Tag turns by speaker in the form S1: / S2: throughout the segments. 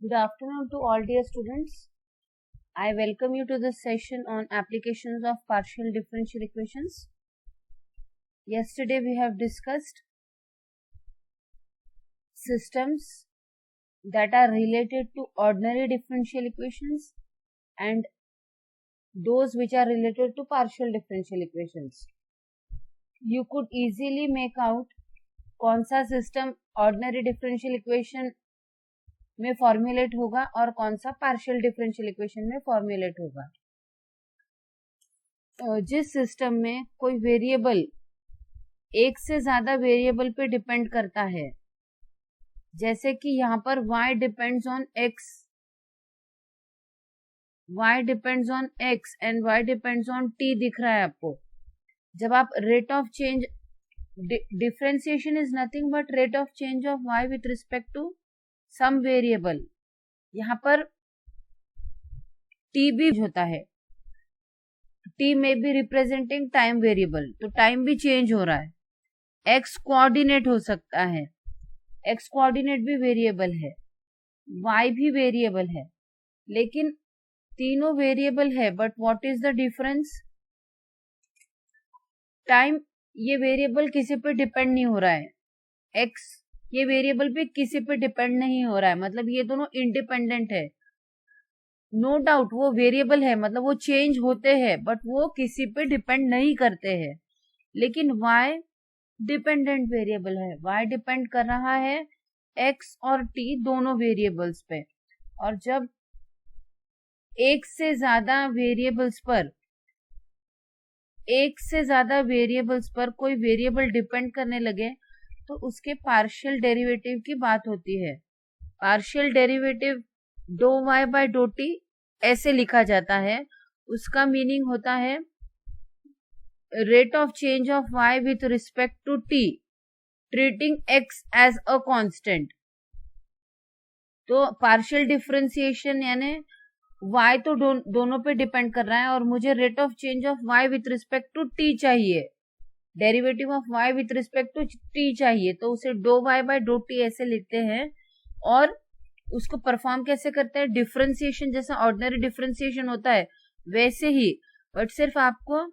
S1: Good afternoon to all dear students. I welcome you to this session on applications of partial differential equations. Yesterday we have discussed systems that are related to ordinary differential equations and those which are related to partial differential equations. You could easily make out कौन सा system ordinary differential equation में formulate होगा और कौन सा partial differential equation में formulate होगा। जिस सिस्टम में कोई वेरिएबल एक से ज्यादा वेरिएबल पे डिपेंड करता है, जैसे कि यहाँ पर y depends on x, y depends on x and y depends on t दिख रहा है आपको। जब आप rate of change, differentiation is nothing but rate of change of y with respect to some variable, यहाँ पर t भी होता है, t में भी रिप्रेजेंटिंग टाइम वेरिएबल, तो टाइम भी चेंज हो रहा है। x कोऑर्डिनेट हो सकता है, x कोऑर्डिनेट भी वेरिएबल है, y भी वेरिएबल है, लेकिन तीनों वेरिएबल है but what is the difference? Time ये वेरिएबल किसी पे डिपेंड नहीं हो रहा है, x ये वेरिएबल पे किसी पे डिपेंड नहीं हो रहा है, मतलब ये दोनों इंडिपेंडेंट है। नो डाउट वो वेरिएबल है, मतलब वो चेंज होते हैं बट वो किसी पे डिपेंड नहीं करते हैं। लेकिन y डिपेंडेंट वेरिएबल है, y डिपेंड कर रहा है x और t दोनों वेरिएबल्स पे। और जब एक से ज्यादा वेरिएबल्स पर कोई वेरिएबल डिपेंड करने लगे तो उसके पार्शियल डेरिवेटिव की बात होती है। पार्शियल डेरिवेटिव डो y बाय डो टी ऐसे लिखा जाता है, उसका मीनिंग होता है rate of change of y with respect to t treating x as a constant. तो पार्शियल डिफरेंशिएशन यानी y तो दोनों पे डिपेंड कर रहा है और मुझे rate of change of y with respect to t चाहिए, derivative of y with respect to t चाहिए, तो उसे डो y बाय डो टी ऐसे लिखते हैं। और उसको परफॉर्म कैसे करते हैं? डिफरेंशिएशन जैसा ऑर्डिनरी डिफरेंशिएशन होता है वैसे ही, बट सिर्फ आपको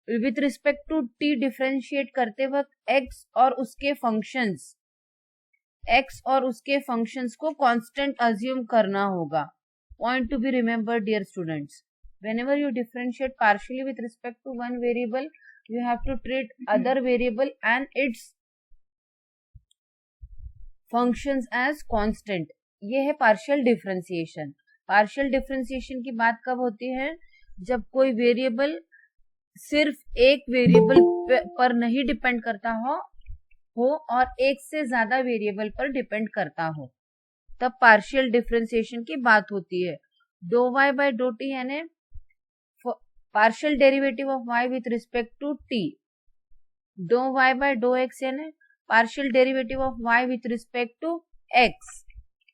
S1: with respect to t differentiate करते वक्त x और उसके फंक्शंस को कांस्टेंट अज्यूम करना होगा। Point to be remembered, dear students. Whenever you differentiate partially with respect to one variable, you have to treat other variable and its functions as constant. ये है partial differentiation. Partial differentiation की बात कब होती है? जब कोई वेरिएबल सिर्फ एक वेरिएबल पर नहीं डिपेंड करता हो और एक से ज्यादा वेरिएबल पर डिपेंड करता हो, तब पार्शियल डिफरेंशिएशन की बात होती है। डो y बाय डो टी यानी partial derivative of y with respect to t, डो y बाय डो x यानी partial derivative of y with respect to x।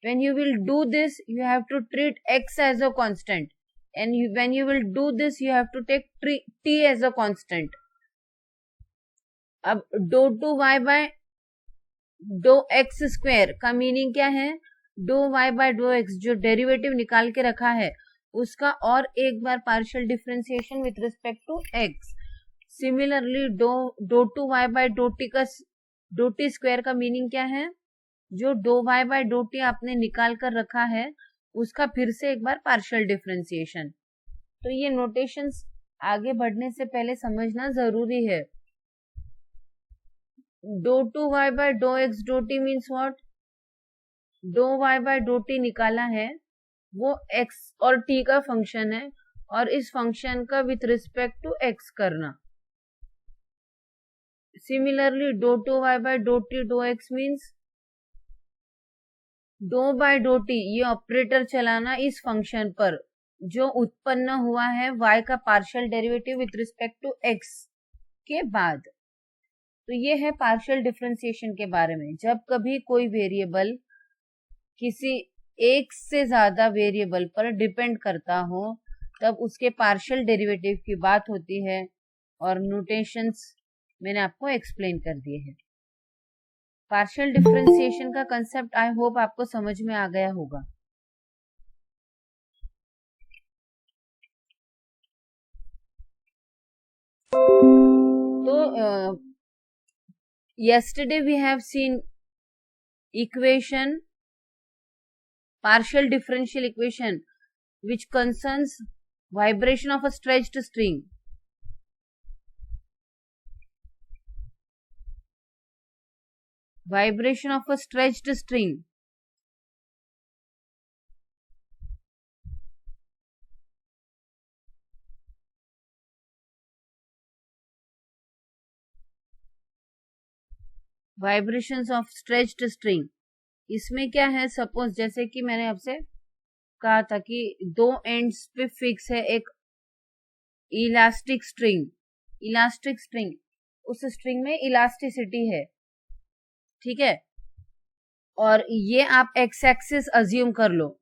S1: When you will do this you have to treat x as a constant and when you will do this you have to take t as a constant. अब डो two y by dough x square का meaning क्या है? डो y by dough x जो derivative निकाल के रखा है उसका और एक बार partial differentiation with respect to x। Similarly डो two y by dough t square का मीनिंग क्या है? जो डो y बाय डो टी आपने निकाल कर रखा है उसका फिर से एक बार पार्शियल डिफरेंशिएशन। तो ये नोटेशंस आगे बढ़ने से पहले समझना जरूरी है। Dough two y by dough x डो टी मीन्स व्हाट? डो y बाय डो टी निकाला है, वो x और t का फंक्शन है और इस फंक्शन का विथ रिस्पेक्ट टू x करना। सिमिलरली डो two y by dough t डो x मीन्स डो बाय डो टी ये ऑपरेटर चलाना इस फंक्शन पर जो उत्पन्न हुआ है y का partial derivative with respect to x के बाद। तो ये है पार्शियल डिफरेंशिएशन के बारे में। जब कभी कोई वेरिएबल किसी एक से ज्यादा वेरिएबल पर डिपेंड करता हो तब उसके पार्शियल डेरिवेटिव की बात होती है और नोटेशंस मैंने आपको एक्सप्लेन कर दिए हैं। पार्शियल डिफरेंशिएशन का कंसेप्ट आई होप आपको समझ में आ गया होगा। yesterday we have seen equation, partial differential equation, which concerns vibration of a stretched string. Vibration of a stretched string. Vibrations of stretched string. इसमें क्या है, सपोज जैसे कि मैंने आपसे कहा था कि दो एंड्स पे फिक्स है एक इलास्टिक स्ट्रिंग. इलास्टिक स्ट्रिंग, उस स्ट्रिंग में इलास्टिसिटी है, ठीक है. और ये आप एक्स एक्सिस अज्यूम कर लो,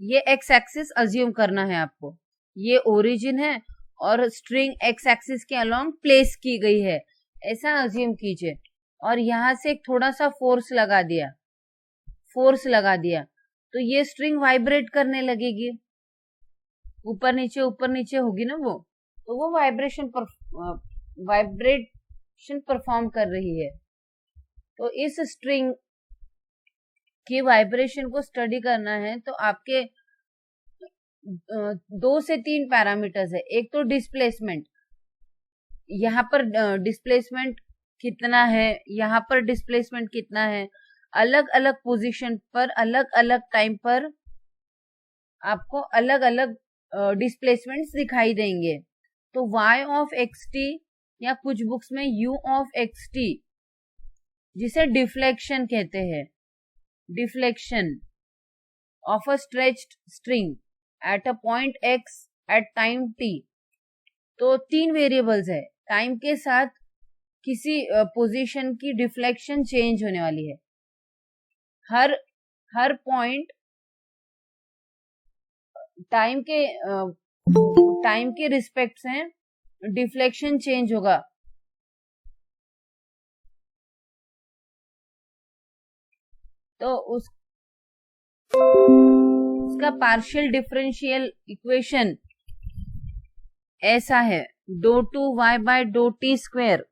S1: ये एक्स एक्सिस अज्यूम करना है आपको. ये ओरिजिन है और स्ट्रिंग एक्स एक्सिस के अलोंग प्लेस की गई है, ऐसा अज्यूम कीजिए. और यहां से एक थोड़ा सा फोर्स लगा दिया तो ये स्ट्रिंग वाइब्रेट करने लगेगी, ऊपर नीचे होगी ना वो, तो वो वाइब्रेशन परफॉर्म कर रही है. तो इस स्ट्रिंग की वाइब्रेशन को स्टडी करना है तो आपके 2 से 3 पैरामीटर्स है. एक तो डिस्प्लेसमेंट, यहाँ पर डिस्प्लेसमेंट कितना है, यहाँ पर डिस्प्लेसमेंट कितना है. अलग अलग पोजीशन पर अलग अलग टाइम पर आपको अलग अलग डिस्प्लेसमेंट्स दिखाई देंगे. तो y ऑफ xt या कुछ बुक्स में u ऑफ xt, जिसे डिफ्लेक्शन कहते हैं, deflection of a stretched string at a point x at time t. तो 3 वेरिएबल्स है, टाइम के साथ किसी पोजीशन की डिफ्लेक्शन चेंज होने वाली है. हर पॉइंट टाइम के रिस्पेक्ट से डिफ्लेक्शन चेंज होगा. तो उसका पार्शियल डिफरेंशियल इक्वेशन ऐसा है, dough two y by dough t square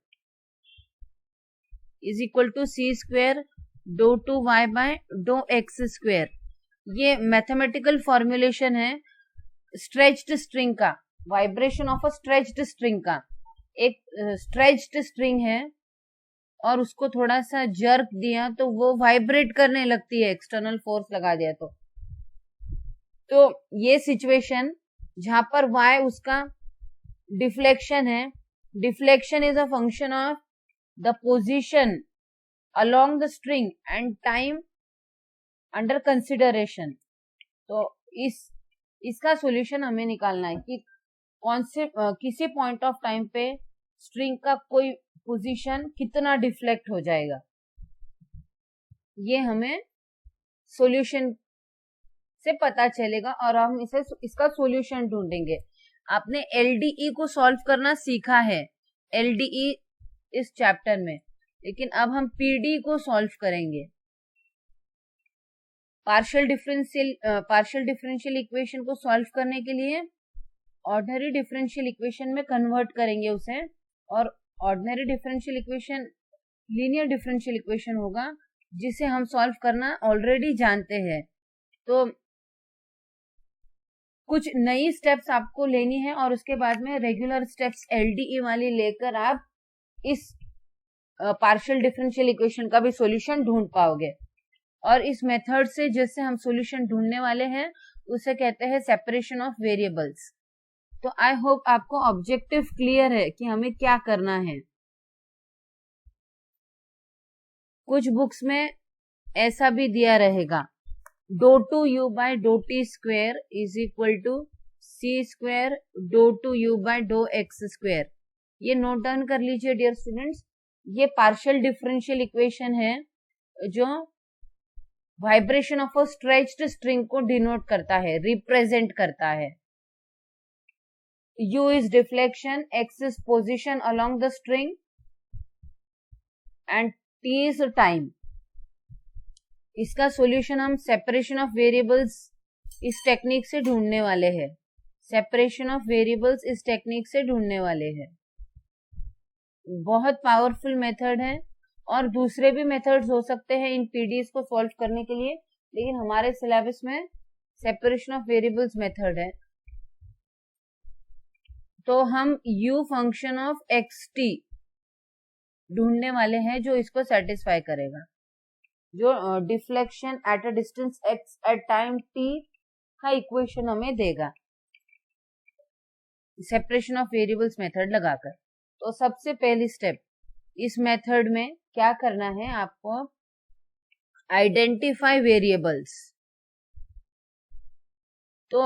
S1: is equal to c square dou two y by dough x square. ये मैथमेटिकल फॉर्मुलेशन है स्ट्रेच्ड स्ट्रिंग का, vibration of a stretched string का. एक stretched string है और उसको थोड़ा सा जर्क दिया तो वो वाइब्रेट करने लगती है, एक्सटर्नल फोर्स लगा दिया तो ये सिचुएशन जहां पर y उसका डिफ्लेक्शन है, deflection is a function of the position along the string and time under consideration. तो इसका सॉल्यूशन हमें निकालना है कि कौन से किसी पॉइंट ऑफ टाइम पे स्ट्रिंग का कोई पोजीशन कितना डिफ्लेक्ट हो जाएगा, ये हमें सॉल्यूशन से पता चलेगा और हम इसका सॉल्यूशन ढूंढेंगे. आपने LDE को सॉल्व करना सीखा है, LDE इस चैप्टर में, लेकिन अब हम PD को सॉल्व करेंगे. पार्शियल डिफरेंशियल इक्वेशन को सॉल्व करने के लिए ऑर्डिनरी डिफरेंशियल इक्वेशन में कन्वर्ट करेंगे उसे, और ordinary differential equation linear differential equation होगा जिसे हम सॉल्व करना ऑलरेडी जानते हैं. तो कुछ नई स्टेप्स आपको लेनी है और उसके बाद में रेगुलर स्टेप्स LDE वाली लेकर आप इस पार्शियल डिफरेंशियल इक्वेशन का भी सॉल्यूशन ढूंढ पाओगे. और इस मेथड से जैसे हम सॉल्यूशन ढूंढने वाले हैं उसे कहते हैं सेपरेशन ऑफ वेरिएबल्स. तो आई होप आपको ऑब्जेक्टिव क्लियर है कि हमें क्या करना है. कुछ बुक्स में ऐसा भी दिया रहेगा, dou two u by dough t square is equal to c square dou two u by dough x square. ये नोट डाउन कर लीजिए डियर स्टूडेंट्स. ये पार्शियल डिफरेंशियल इक्वेशन है जो vibration of a stretched string को denote करता है, represent करता है. U is deflection, X is position along the string and T is time. इसका सॉल्यूशन हम सेपरेशन ऑफ वेरिएबल्स इस टेक्निक से ढूंढने वाले हैं. सेपरेशन ऑफ वेरिएबल्स इस टेक्निक से ढूंढने वाले हैं. बहुत पावरफुल मेथड है, और दूसरे भी मेथड्स हो सकते हैं इन पीडीएस को सॉल्व करने के लिए, लेकिन हमारे सिलेबस में सेपरेशन ऑफ वेरिएबल्स मेथड है। तो हम u फंक्शन ऑफ xt ढूंढने वाले हैं जो इसको सेटिस्फाई करेगा, जो deflection at a distance x at time t का इक्वेशन हमें देगा सेपरेशन ऑफ वेरिएबल्स मेथड लगाकर। तो सबसे पहली स्टेप इस मेथड में क्या करना है आपको, आइडेंटिफाई वेरिएबल्स। तो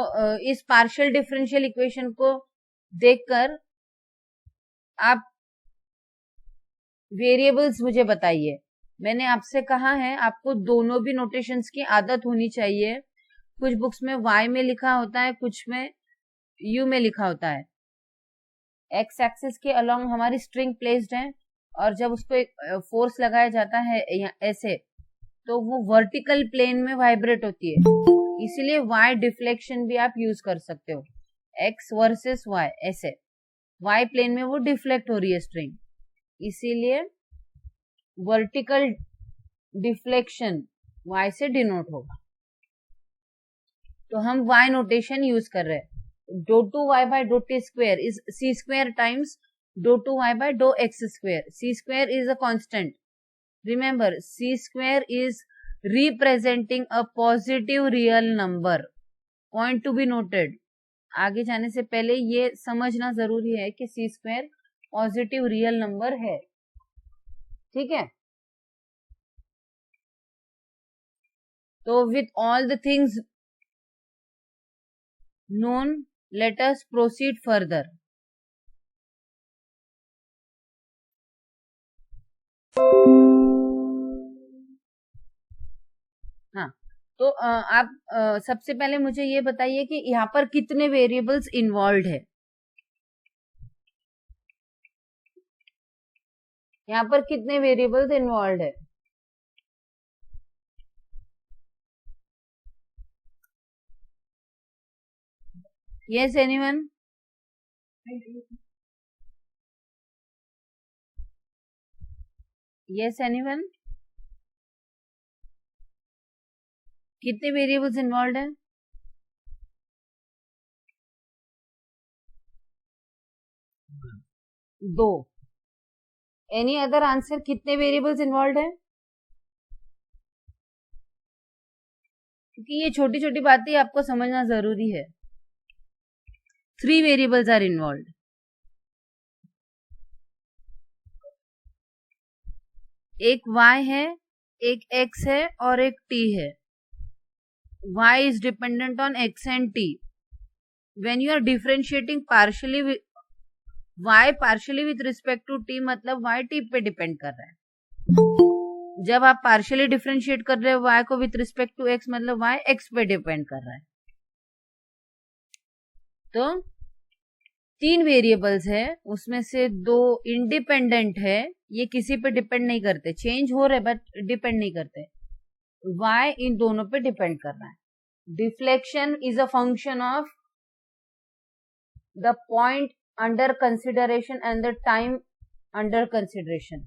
S1: इस पार्शियल डिफरेंशियल इक्वेशन को देखकर आप वेरिएबल्स मुझे बताइए। मैंने आपसे कहा है आपको दोनों भी नोटेशंस की आदत होनी चाहिए। कुछ बुक्स में y में लिखा होता है, कुछ में u में लिखा होता है। एक्स एक्सिस के अलोंग हमारी स्ट्रिंग प्लेस्ड है, और जब उसको एक फोर्स लगाया जाता है ऐसे, तो वो वर्टिकल प्लेन में वाइब्रेट होती है, इसीलिए y डिफ्लेक्शन भी आप यूज कर सकते हो। x वर्सेस y, ऐसे y प्लेन में वो डिफ्लेक्ट हो रही है स्ट्रिंग, इसीलिए वर्टिकल डिफ्लेक्शन y से डिनोट होगा। तो हम y नोटेशन यूज कर रहे हैं। dou 2y by dou t square is c square times dou 2y by dou x square. C square is a constant. Remember, c square is representing a positive real number. Point to be noted. आगे जाने से पहले ये समझना जरूरी है कि c square positive real number है, ठीक है। तो with all the things known, let us proceed further. हाँ, तो आप सबसे पहले मुझे ये बताइए कि यहाँ पर कितने वेरिएबल्स इन्वॉल्व है। यहाँ पर कितने वेरिएबल्स इन्वॉल्व है? Yes, anyone? Yes, anyone? कितने वेरिएबल्स इन्वॉल्व है? 2। एनी अदर आंसर, कितने वेरिएबल्स इन्वॉल्व है? क्योंकि ये छोटी छोटी बातें आपको समझना जरूरी है। 3 वेरिएबल्स आर इन्वॉल्व। एक y है, एक x है और एक t है। y is dependent on x and t. When you are differentiating partially with y partially with respect to t, मतलब y t पे डिपेंड कर रहा है। जब आप पार्शियली डिफरेंशिएट कर रहे हो y को विथ रिस्पेक्ट टू x, मतलब y x पे डिपेंड कर रहा है। तो 3 वेरिएबल्स है, उसमें से 2 इंडिपेंडेंट है, ये किसी पे डिपेंड नहीं करते, चेंज हो रहे बट डिपेंड नहीं करते। y इन दोनों पे डिपेंड कर रहा है। Deflection is a function of the point under consideration and the time under consideration.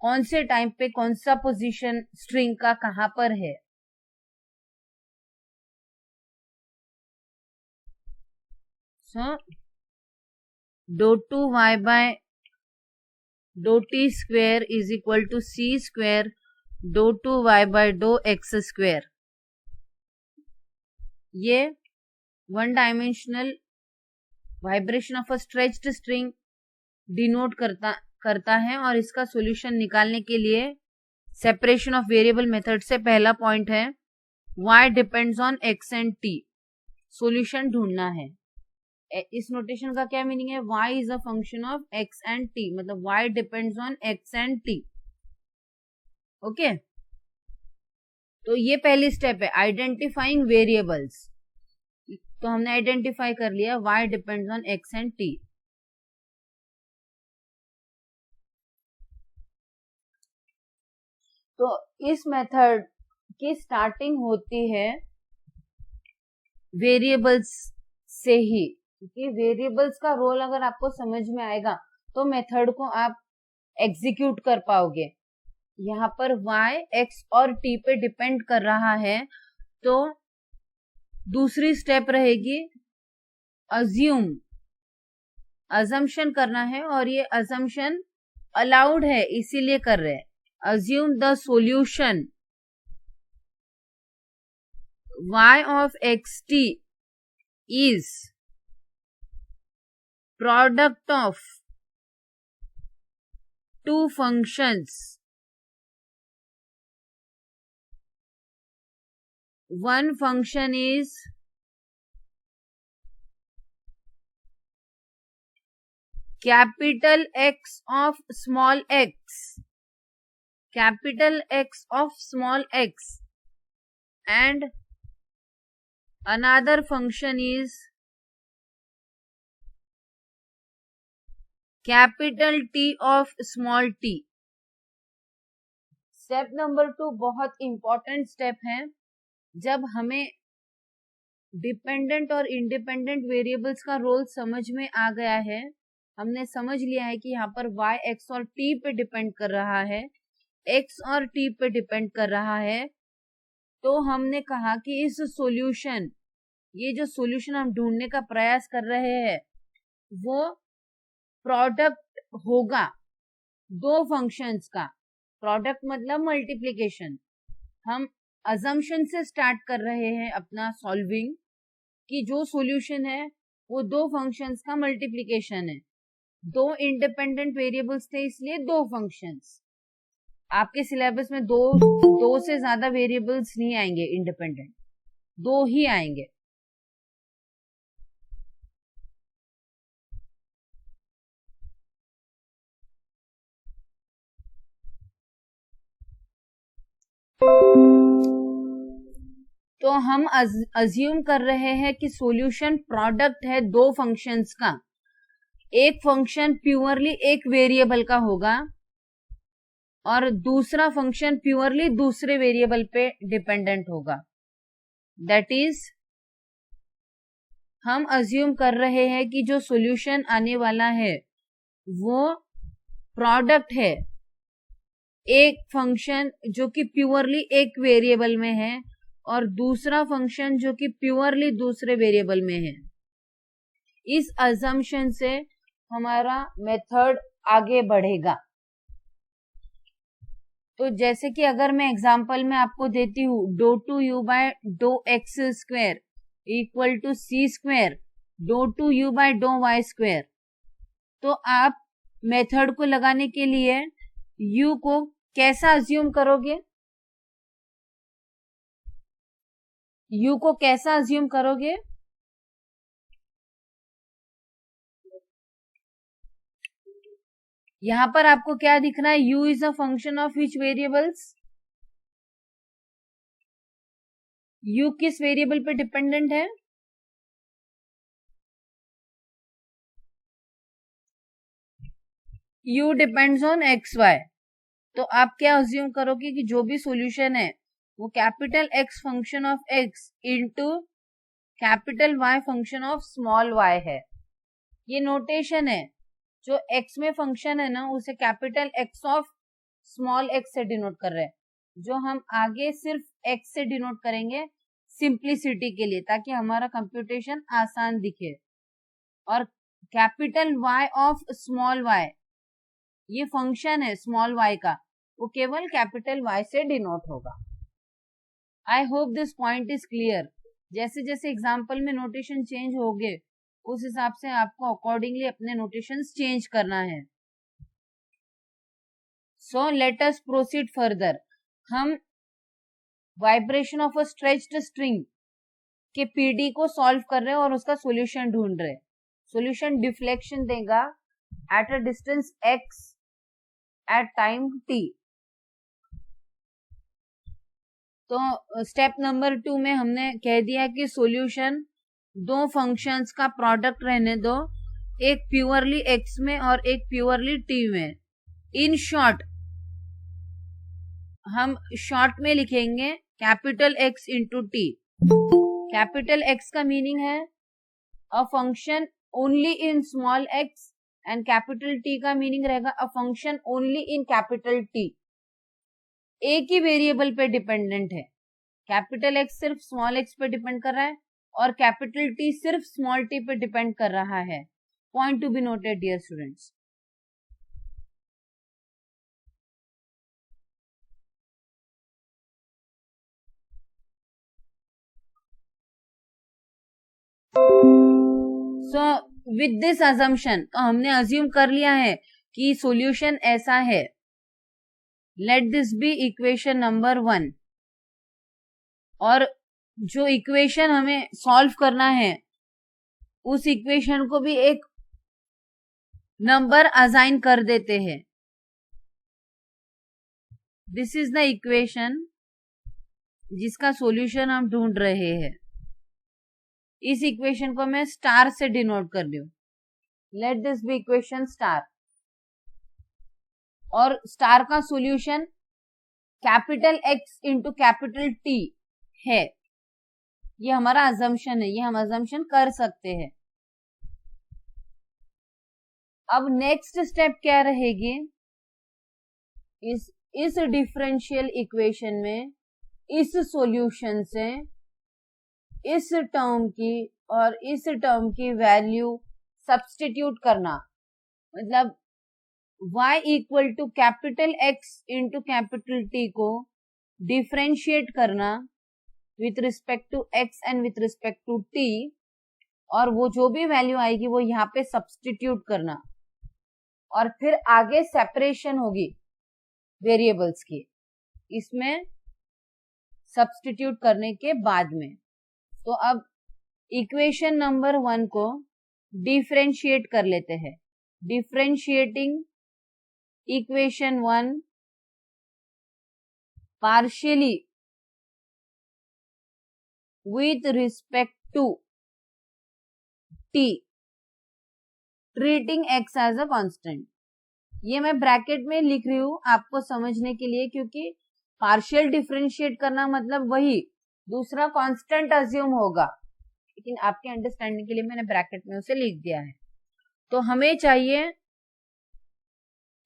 S1: कौन से टाइम पे कौन सा पोजीशन स्ट्रिंग का कहां पर है। सो dou 2y by dou t square is equal to c square dou 2y by dou x square। ये one dimensional vibration of a stretched string denote करता है, और इसका सॉल्यूशन निकालने के लिए सेपरेशन ऑफ वेरिएबल मेथड से पहला पॉइंट है y depends on x and t। Solution ढूंढना है। इस नोटेशन का क्या मीनिंग है? y is a function of x and t, मतलब y depends on x and t। Okay, तो ये पहली स्टेप है, आइडेंटिफाइंग वेरिएबल्स। तो हमने आइडेंटिफाई कर लिया y depends on x and t। तो इस मेथड की स्टार्टिंग होती है वेरिएबल्स से ही, क्योंकि वेरिएबल्स का रोल अगर आपको समझ में आएगा तो मेथड को आप एग्जीक्यूट कर पाओगे। यहाँ पर y, x और t पे डिपेंड कर रहा है, तो दूसरी स्टेप रहेगी अज्यूम, अजम्पशन करना है, और ये अजम्पशन अलाउड है इसीलिए कर रहे हैं। Assume the solution y of xt is product of two functions, one function is capital X of small x, capital X of small x, and another function is capital T of small t। Step number 2 बहुत important step है। जब हमें dependent और independent variables का role समझ में आ गया है, हमने समझ लिया है कि यहाँ पर y, x और t पे डिपेंड कर रहा है, x और t पे डिपेंड कर रहा है, तो हमने कहा कि इस सॉल्यूशन, ये जो सॉल्यूशन हम ढूंढने का प्रयास कर रहे हैं, वो प्रोडक्ट होगा दो फंक्शंस का। प्रोडक्ट मतलब मल्टीप्लिकेशन। हम अजम्पशन से स्टार्ट कर रहे हैं अपना सॉल्विंग कि जो सॉल्यूशन है वो दो फंक्शंस का मल्टीप्लिकेशन है। दो इंडिपेंडेंट वेरिएबल्स थे इसलिए दो फंक्शंस। आपके सिलेबस में दो से ज्यादा वेरिएबल्स नहीं आएंगे इंडिपेंडेंट, दो ही आएंगे। तो हम अज्यूम कर रहे हैं कि सॉल्यूशन प्रोडक्ट है दो फंक्शंस का। एक फंक्शन प्योरली एक वेरिएबल का होगा और दूसरा फंक्शन प्योरली दूसरे वेरिएबल पे डिपेंडेंट होगा। दैट इज, हम अज्यूम कर रहे हैं कि जो सॉल्यूशन आने वाला है वो प्रोडक्ट है एक फंक्शन जो कि प्योरली एक वेरिएबल में है और दूसरा फंक्शन जो कि प्योरली दूसरे वेरिएबल में है। इस अजम्पशन से हमारा मेथड आगे बढ़ेगा। तो जैसे कि अगर मैं एग्जांपल में आपको देती हूँ, dou two u by dough x square equal to c square dough two u by dough y square, तो आप मेथड को लगाने के लिए यू को कैसा अज्यूम करोगे? यू को कैसा अज्यूम करोगे? यहां पर आपको क्या दिख रहा है? u is a function of which variables? u किस वेरिएबल पे डिपेंडेंट है? u depends on x y. तो आप क्या अज्यूम करोगे कि जो भी सॉल्यूशन है वो capital X function of x into capital Y function of small y है। ये नोटेशन है, जो x में फंक्शन है ना उसे capital x of small x से डिनोट कर रहे हैं, जो हम आगे सिर्फ x से डिनोट करेंगे सिंप्लिसिटी के लिए, ताकि हमारा कंप्यूटेशन आसान दिखे। और capital y of small y, ये फंक्शन है स्मॉल y का, वो केवल कैपिटल Y से डिनोट होगा। I hope this point is clear. जैसे जैसे एग्जाम्पल में नोटेशन चेंज होंगे उस हिसाब से आपको अकॉर्डिंगली अपने नोटेशंस चेंज करना है। So let us proceed further. हम vibration of a stretched string के पीडी को सॉल्व कर रहे हैं और उसका सॉल्यूशन ढूंढ रहे हैं। सॉल्यूशन डिफ्लेक्शन देगा at a distance x at time t। तो स्टेप नंबर 2 में हमने कह दिया कि सॉल्यूशन दो फंक्शंस का प्रोडक्ट रहने दो, एक प्योरली x में और एक प्योरली t में। इन शॉर्ट हम शॉर्ट में लिखेंगे capital x into t। Capital x का मीनिंग है a function only in small x and capital T का मीनिंग रहेगा a function only in capital T, एक ही वेरिएबल पे डिपेंडेंट है। कैपिटल एक्स सिर्फ स्मॉल एक्स पे डिपेंड कर रहा है और कैपिटल टी सिर्फ स्मॉल टी पे डिपेंड कर रहा है। Point to be noted dear students. So with this assumption, तो हमने अज्यूम कर लिया है कि सॉल्यूशन ऐसा है। Let this be equation number 1, और जो इक्वेशन हमें सॉल्व करना है उस इक्वेशन को भी एक नंबर असाइन कर देते हैं। दिस इज द इक्वेशन जिसका सॉल्यूशन हम ढूंढ रहे हैं। इस इक्वेशन को मैं स्टार से डिनोट कर रही हूं। Let this be equation star, और स्टार का solution capital X into capital T है। ये हमारा अजम्पशन है, ये हम अजम्पशन कर सकते हैं। अब नेक्स्ट स्टेप क्या रहेगी, इस डिफरेंशियल इक्वेशन में इस सॉल्यूशन से इस टर्म की और इस टर्म की वैल्यू सब्स्टिट्यूट करना, मतलब y equal to capital x into capital t को डिफरेंशिएट करना with respect to x and with respect to t, और वो जो भी वैल्यू आएगी वो यहाँ पे सब्स्टिट्यूट करना, और फिर आगे सेपरेशन होगी वेरिएबल्स की इसमें सब्स्टिट्यूट करने के बाद में। तो अब इक्वेशन नंबर 1 को डिफरेंशिएट कर लेते हैं। Differentiating equation 1 partially with respect to t, treating x as a constant. ये मैं ब्रैकेट में लिख रही हूं आपको समझने के लिए, क्योंकि पार्शियल डिफरेंशिएट करना मतलब वही दूसरा कांस्टेंट अज्यूम होगा, लेकिन आपके अंडरस्टैंडिंग के लिए मैंने ब्रैकेट में उसे लिख दिया है। तो हमें चाहिए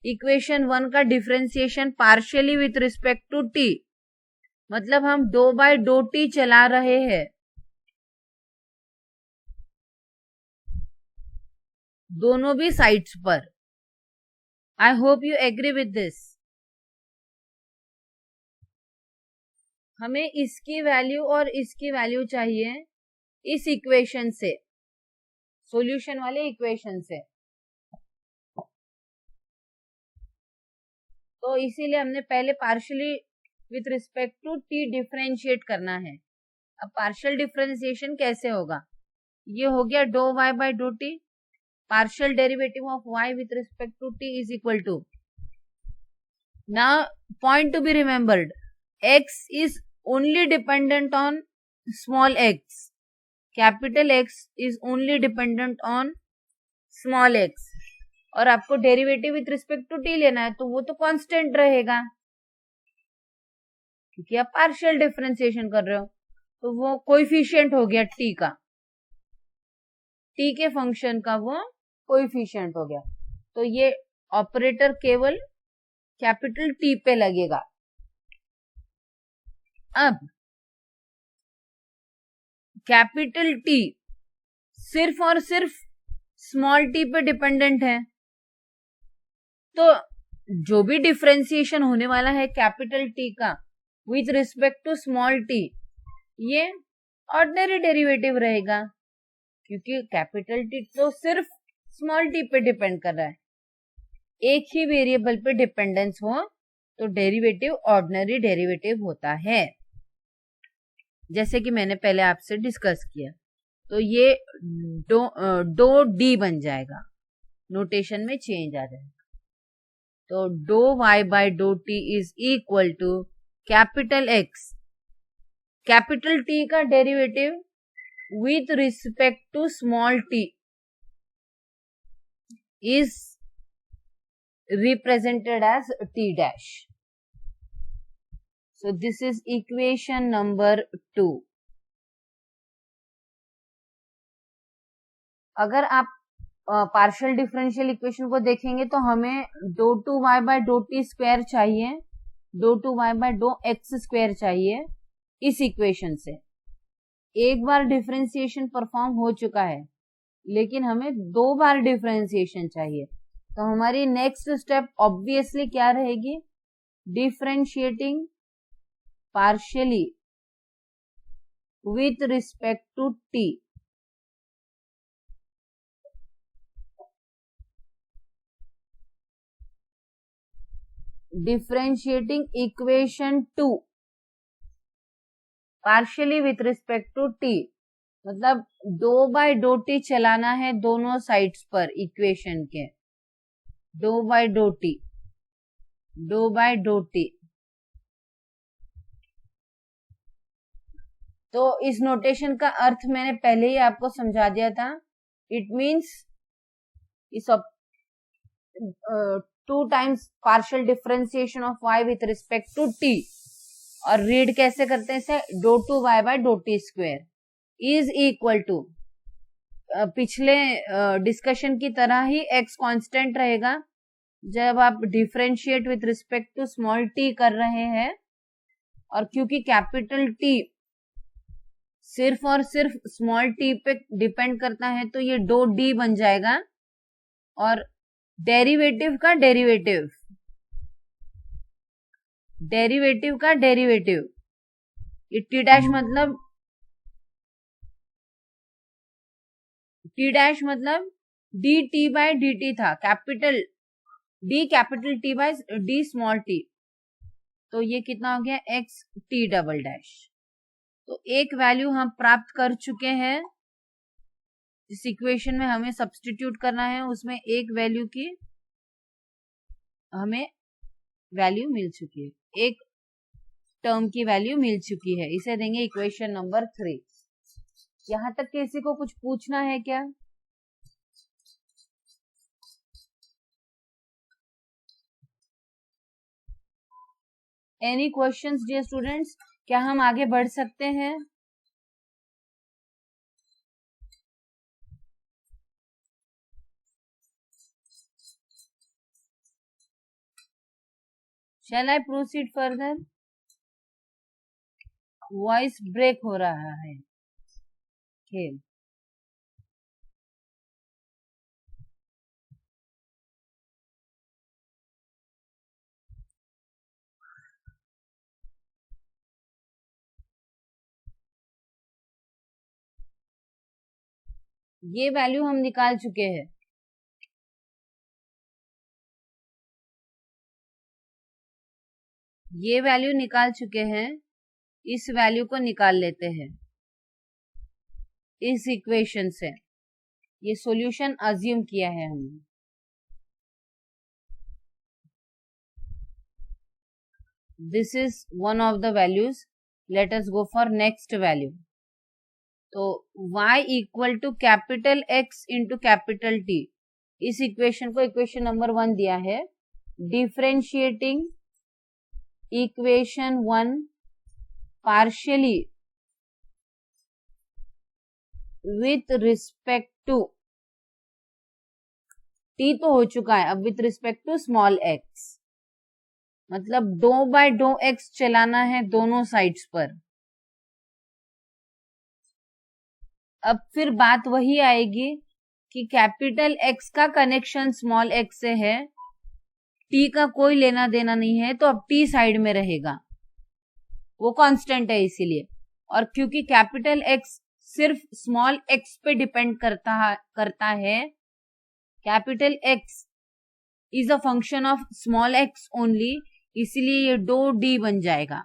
S1: इक्वेशन 1 का differentiation partially with respect to t, मतलब हम डो बाय डो टी चला रहे हैं दोनों भी साइड्स पर। I hope you agree with this. हमें इसकी वैल्यू और इसकी वैल्यू चाहिए इस इक्वेशन से, सॉल्यूशन वाले इक्वेशन से। तो इसीलिए हमने पहले partially with respect to t differentiate करना है। अब पार्शियल डिफरेंशिएशन कैसे होगा, ये हो गया dou y by dough t, partial derivative of y with respect to t is equal to, now point to be remembered, x is only dependent on small x, capital X is only dependent on small x, और आपको derivative with respect to t लेना है तो वो तो constant रहेगा क्योंकि आप पार्शियल डिफरेंशिएशन कर रहे हो, तो वो कोएफिशिएंट हो गया t का, t के फंक्शन का वो कोएफिशिएंट हो गया। तो ये ऑपरेटर केवल कैपिटल T पे लगेगा। अब कैपिटल T सिर्फ और सिर्फ स्मॉल t पे डिपेंडेंट है, तो जो भी डिफरेंशिएशन होने वाला है कैपिटल T का with respect to small t, ये ऑर्डिनरी डेरिवेटिव रहेगा, क्योंकि कैपिटल T तो सिर्फ स्मॉल t पे डिपेंड कर रहा है। एक ही वेरिएबल पे डिपेंडेंस हो तो डेरिवेटिव ऑर्डिनरी डेरिवेटिव होता है, जैसे कि मैंने पहले आपसे डिस्कस किया। तो ये डो डी बन जाएगा, नोटेशन में चेंज आ जाएगा। तो dou y by dough t is equal to capital X, capital T का derivative with respect to small t is represented as t dash. So this is equation number 2. अगर आप partial differential equation को देखेंगे तो हमें dough two y by dough t square चाहिए, dough two y by dough x square चाहिए इस equation से। एक बार डिफरेंशिएशन परफॉर्म हो चुका है, लेकिन हमें 2 बार डिफरेंशिएशन चाहिए। तो हमारी नेक्स्ट स्टेप ऑब्वियसली क्या रहेगी? Differentiating partially with respect to t. Differentiating equation 2 partially with respect to t, मतलब 2/2t चलाना है दोनों साइड्स पर इक्वेशन के। 2/2t, 2/2t। तो इस नोटेशन का अर्थ मैंने पहले ही आपको समझा दिया था। इट मीन्स इस 2 times partial differentiation of y with respect to t, और रीड कैसे करते हैं इसे? Dou two y by dough t square is equal to, पिछले डिस्कशन की तरह ही x कांस्टेंट रहेगा जब आप differentiate with respect to small t कर रहे हैं, और क्योंकि कैपिटल T सिर्फ और सिर्फ स्मॉल t पे डिपेंड करता है तो ये डो d बन जाएगा। और डेरिवेटिव का डेरिवेटिव, डेरिवेटिव का डेरिवेटिव, ये टी डैश मतलब d t by d t था, capital D capital T by d small t, तो ये कितना हो गया? X t double dash. तो एक वैल्यू हम प्राप्त कर चुके हैं, इस इक्वेशन में हमें सब्स्टिट्यूट करना है, उसमें एक वैल्यू की हमें वैल्यू मिल चुकी है, एक टर्म की वैल्यू मिल चुकी है, इसे देंगे इक्वेशन नंबर 3। यहां तक किसी को कुछ पूछना है क्या? Any questions dear students? क्या हम आगे बढ़ सकते हैं? Shall I proceed further? Voice break हो रहा है। खेल ये वैल्यू हम निकाल चुके हैं, ये वैल्यू निकाल चुके हैं, इस वैल्यू को निकाल लेते हैं इस इक्वेशन से। ये सॉल्यूशन अज्यूम किया है हमने। This is one of the values. Let us go for next value. तो y equal to capital X into capital T, इस इक्वेशन को इक्वेशन नंबर 1 दिया है। Differentiating equation 1 partially with respect to t तो हो चुका है, अब with respect to small x, मतलब 2/2x चलाना है दोनों साइड्स पर। अब फिर बात वही आएगी कि कैपिटल X का कनेक्शन स्मॉल x से है, T का कोई लेना देना नहीं है, तो अब T साइड में रहेगा, वो कांस्टेंट है इसीलिए। और क्योंकि कैपिटल X सिर्फ स्मॉल x पे डिपेंड करता है, capital X is a function of small x only, इसीलिए ये डो D बन जाएगा,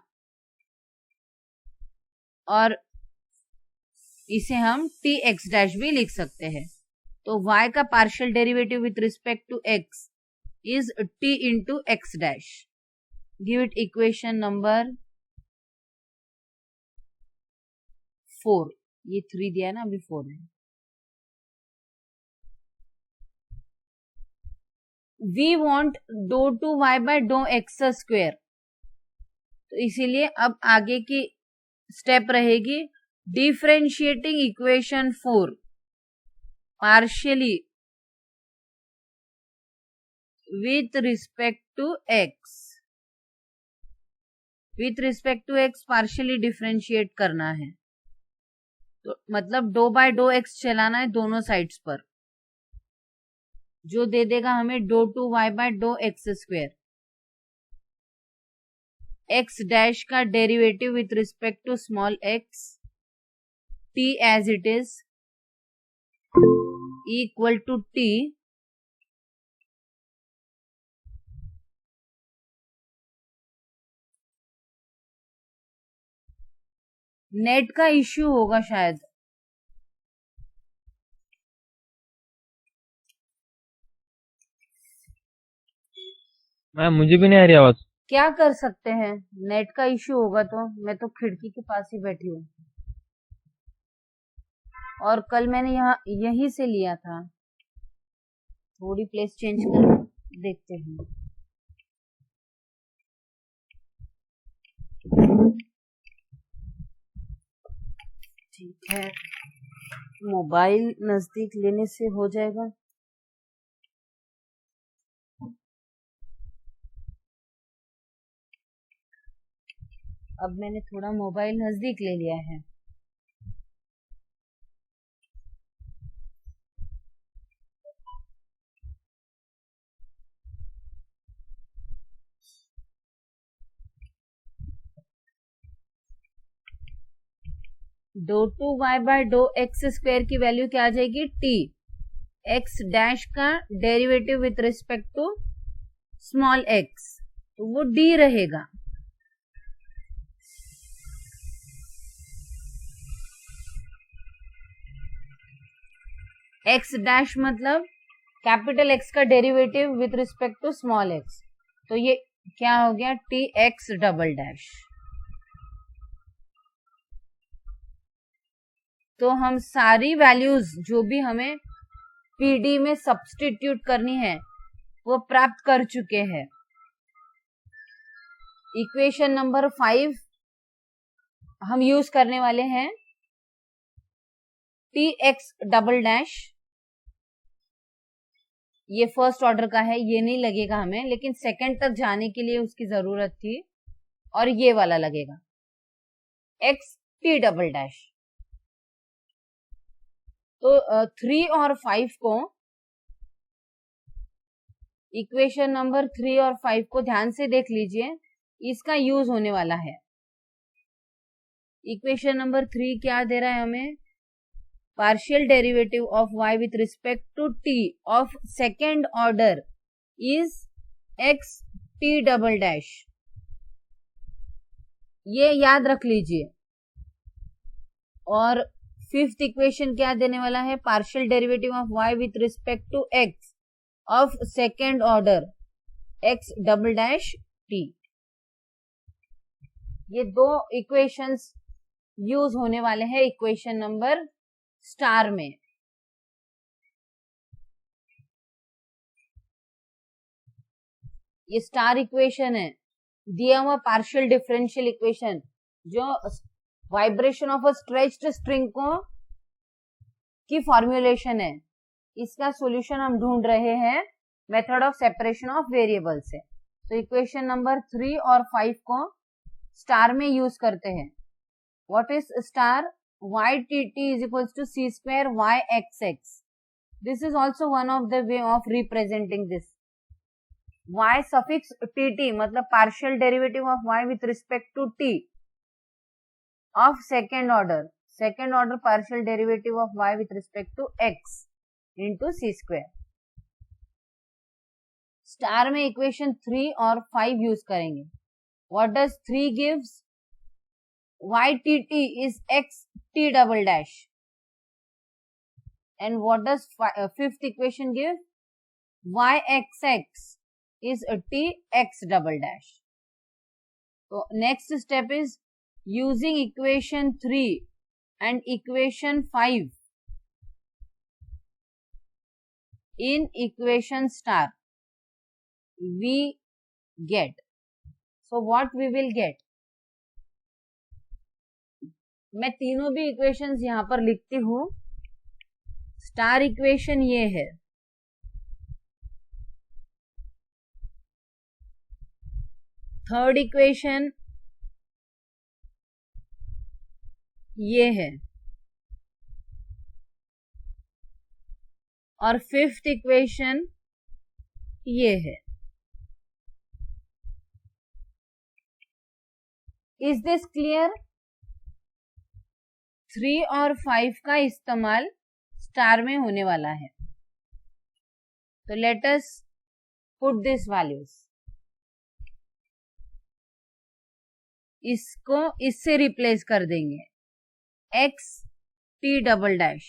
S1: और इसे हम tx डैश भी लिख सकते हैं। तो y का partial derivative with respect to x is t into x dash. Give it equation number 4। ये 3 दिया है ना, अभी 4 है। We want dou two y by dough x square, तो इसीलिए अब आगे की स्टेप रहेगी differentiating equation 4 partially with respect to x, with respect to x partially differentiate करना है, तो मतलब डो बाय डो एक्स चलाना है दोनों साइड्स पर, जो दे देगा हमें dough two y by dough x square. X dash का derivative with respect to small x, t as it is equal to t net का इश्यू होगा शायद।
S2: मैम मुझे भी नहीं आ रही आवाज।
S1: क्या कर सकते हैं, नेट का इश्यू होगा तो। मैं तो खिड़की के पास ही बैठी हूँ और कल मैंने यहाँ यहीं से लिया था। थोड़ी प्लेस चेंज कर देखते हैं। ठीक है, मोबाइल नजदीक लेने से हो जाएगा। अब मैंने थोड़ा मोबाइल नजदीक ले लिया है। Dough two y by dough x square की वैल्यू क्या आ जाएगी, टी। एक्स डैश का derivative with respect to small x, तो वो डी रहेगा। एक्स डैश मतलब कैपिटल एक्स का derivative with respect to small x, तो ये क्या हो गया, टी एक्स डबल डैश। तो हम सारी वैल्यूज जो भी हमें पीडी में सब्स्टिट्यूट करनी है वो प्राप्त कर चुके हैं। इक्वेशन नंबर 5 हम यूज करने वाले हैं, टी एक्स डबल डैश। ये फर्स्ट ऑर्डर का है, ये नहीं लगेगा हमें, लेकिन सेकंड तक जाने के लिए उसकी जरूरत थी, और ये वाला लगेगा एक्स टी डबल डैश। तो 3 और 5 को, इक्वेशन नंबर 3 और 5 को ध्यान से देख लीजिए, इसका यूज होने वाला है। इक्वेशन नंबर 3 क्या दे रहा है हमें, partial derivative of y with respect to t of second order is x t double dash। ये याद रख लीजिए। और फिफ्थ इक्वेशन क्या देने वाला है, partial derivative of y with respect to x of second order x double dash t। ये दो इक्वेशंस यूज होने वाले हैं इक्वेशन नंबर स्टार में। ये स्टार इक्वेशन है, दिया हुआ पार्शियल डिफरेंशियल इक्वेशन, जो vibration of a stretched string को की फॉर्मुलेशन है। इसका सॉल्यूशन हम ढूंढ रहे हैं method of separation of variable से। तो इक्वेशन नंबर 3 और 5 को स्टार में यूज करते हैं। What is star, ytt is equals to c square yxx. This is also one of the way of representing this. y suffix tt मतलब partial derivative of y with respect to t of second order partial derivative of y with respect to x into c square. Star में equation 3 और 5 use करेंगे। What does 3 gives? ytt is x t double dash. And what does fifth equation give? yxx is a t x double dash. So next step is using equation 3 and equation 5 in equation star we get. So what we will get? मैं तीनों भी equations यहां पर लिखती हूं। Star equation ये है, third equation ये है और फिफ्थ इक्वेशन ये है. Is this clear? 3 और 5 का इस्तेमाल स्टार में होने वाला है. तो let us put this values. इसको इससे रिप्लेस कर देंगे. x t डबल डैश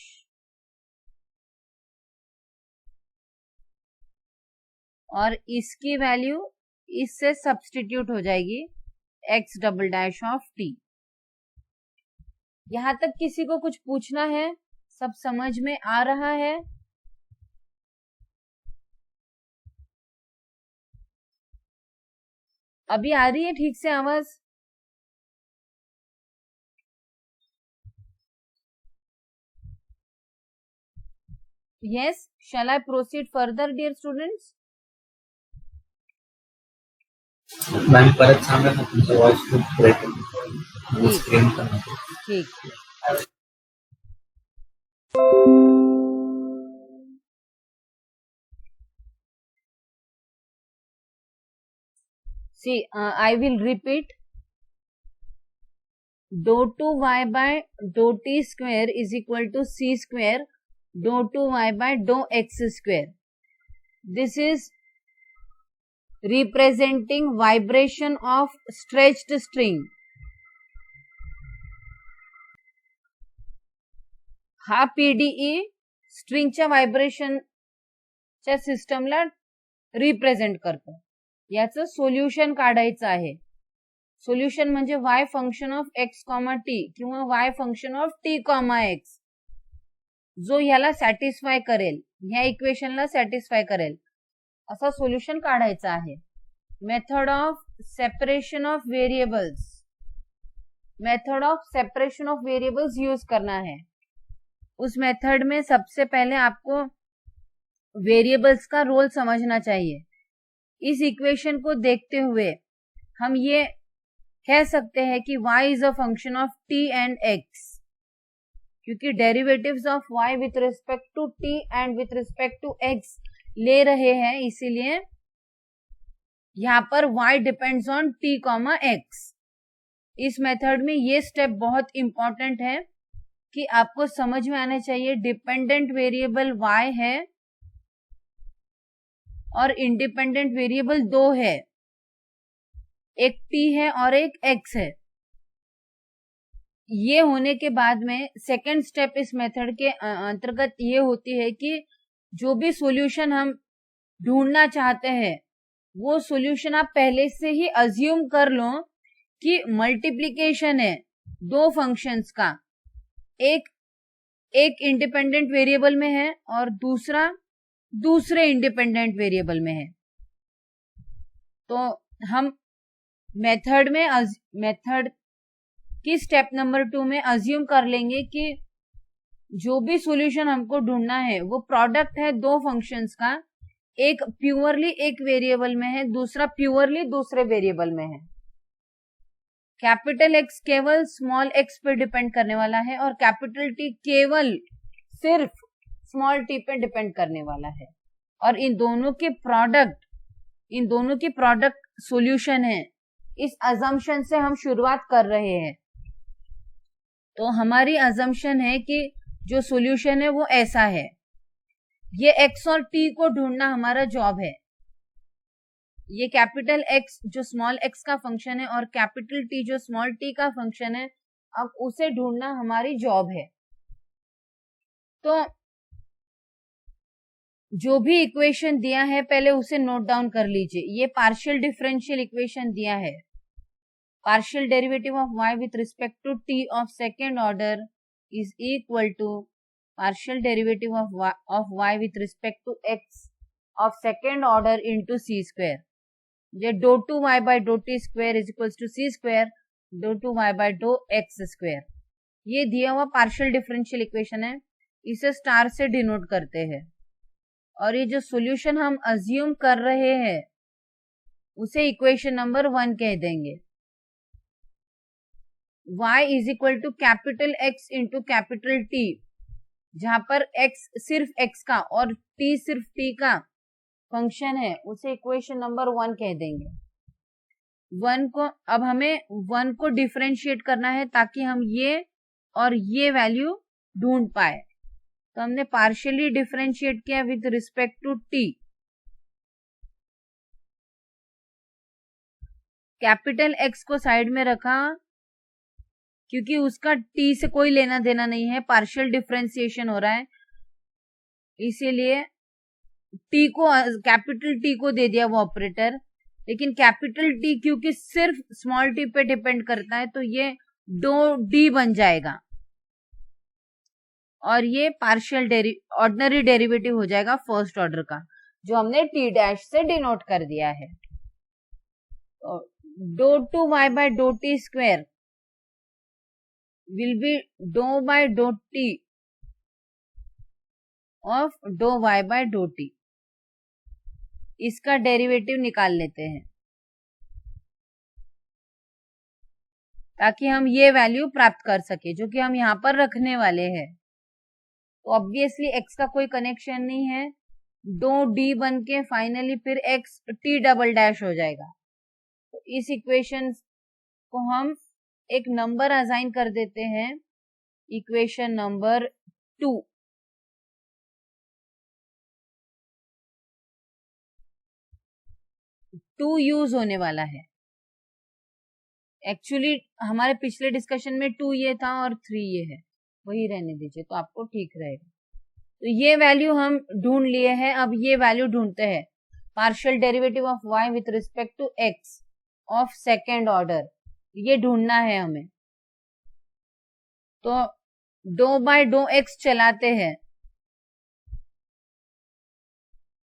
S1: और इसकी वैल्यू इससे सब्स्टिट्यूट हो जाएगी x double dash of t. यहां तक किसी को कुछ पूछना है? सब समझ में आ रहा है? अभी आ रही है ठीक से आवाज? Yes, shall I proceed further, dear students?
S3: Ma'am परत सांगा ना, तुमचा वॉइस खूप ब्रेक होतो. स्क्रीन पण
S1: ठीक. See, I will repeat. Dou 2y by dou t square is equal to c square dou 2y by dou x square. This is representing vibration of stretched string. हा PDE स्ट्रिंगच्या व्हायब्रेशनच्या सिस्टमला represent करतो. याचं solution काढायचं आहे. Solution म्हणजे y function of x, t किंवा y function of t, x जो ह्याला सॅटिस्फाय करेल, ह्या इक्वेशनला सॅटिस्फाय करेल असा सोल्युशन काढायचा आहे. Method of separation of variables. Method of separation of variables use करना है. उस मेथड में सबसे पहले आपको वेरिएबल्स का रोल समझना चाहिए. इस इक्वेशन को देखते हुए हम ये कह सकते हैं कि y is a function of t and x, क्योंकि derivatives of y with respect to t and with respect to x ले रहे हैं, इसीलिए यहां पर y depends on t, x. इस मेथड में ये स्टेप बहुत इंपॉर्टेंट है कि आपको समझ में आना चाहिए. डिपेंडेंट वेरिएबल y है और इंडिपेंडेंट वेरिएबल दो है, एक t है और एक x है. ये होने के बाद में सेकेंड स्टेप इस मेथड के अंतर्गत ये होती है कि जो भी सॉल्यूशन हम ढूंढना चाहते हैं वो सॉल्यूशन आप पहले से ही अज्यूम कर लो कि मल्टीप्लिकेशन है दो फंक्शंस का. एक इंडिपेंडेंट वेरिएबल में है और दूसरा दूसरे इंडिपेंडेंट वेरिएबल में है. तो हम मेथड की स्टेप नंबर 2 में अज्यूम कर लेंगे कि जो भी सॉल्यूशन हमको ढूंढना है वो प्रोडक्ट है दो फंक्शंस का. एक प्योरली एक वेरिएबल में है, दूसरा प्योरली दूसरे वेरिएबल में है. कैपिटल एक्स केवल स्मॉल एक्स पे डिपेंड करने वाला है और कैपिटल टी केवल सिर्फ स्मॉल टी पे डिपेंड करने वाला है. और इन दोनों की प्रोडक्ट सॉल्यूशन है. इस अजम्पशन से हम शुरुआत कर रहे हैं. तो हमारी अजम्पशन है कि जो सॉल्यूशन है वो ऐसा है. ये x और t को ढूंढना हमारा जॉब है. ये कैपिटल x जो स्मॉल x का फंक्शन है और कैपिटल T जो स्मॉल t का फंक्शन है, अब उसे ढूंढना हमारी जॉब है. तो जो भी इक्वेशन दिया है पहले उसे नोट डाउन कर लीजिए. ये पार्शियल डिफरेंशियल इक्वेशन दिया है. Partial derivative of y with respect to t of second order is equal to partial derivative of y with respect to x of second order into c square. ये dou 2y by dou t square is equal to c square dou 2y by dou x square. ये दिया हुआ partial differential equation है, इसे star से denote करते हैं. और ये जो सॉल्यूशन हम अज्यूम कर रहे हैं उसे इक्वेशन नंबर 1 कह देंगे। y is equal to capital X into capital T, जहां पर x सिर्फ x का और t सिर्फ t का फंक्शन है, उसे इक्वेशन नंबर 1 कह देंगे। 1 को अब हमें 1 को डिफरेंशिएट करना है ताकि हम ये और ये वैल्यू ढूंढ पाए। तो हमने पार्शियली डिफरेंशिएट किया with respect to t। Capital X को साइड में रखा क्योंकि उसका t से कोई लेना देना नहीं है, पार्शियल डिफरेंशिएशन हो रहा है, इसीलिए t को कैपिटल T को दे दिया वो ऑपरेटर। लेकिन कैपिटल T क्योंकि सिर्फ स्मॉल t पे डिपेंड करता है तो ये 2d बन जाएगा और ये पार्शियल ऑर्डिनरी डेरिवेटिव हो जाएगा फर्स्ट ऑर्डर का, जो हमने t डैश से डिनोट कर दिया है। तो dou 2y by dou t square will be dou by dou t of dou y by dou t। इसका डेरिवेटिव निकाल लेते हैं ताकि हम ये वैल्यू प्राप्त कर सके जो कि हम यहाँ पर रखने वाले हैं। तो ऑब्वियसली x का कोई कनेक्शन नहीं है, 2d बन के फाइनली फिर x t डबल डैश हो जाएगा। तो इस इक्वेशन को हम एक नंबर असाइन कर देते हैं, इक्वेशन नंबर 2। टू यूज होने वाला है। एक्चुअली हमारे पिछले डिस्कशन में 2 ये था और 3 ये है, वही रहने दीजिए तो आपको ठीक रहेगा। तो ये वैल्यू हम ढूंढ लिए हैं, अब ये वैल्यू ढूंढते हैं partial derivative of y with respect to x of second order, ये ढूंढना है हमें। तो डो बाय डो x चलाते हैं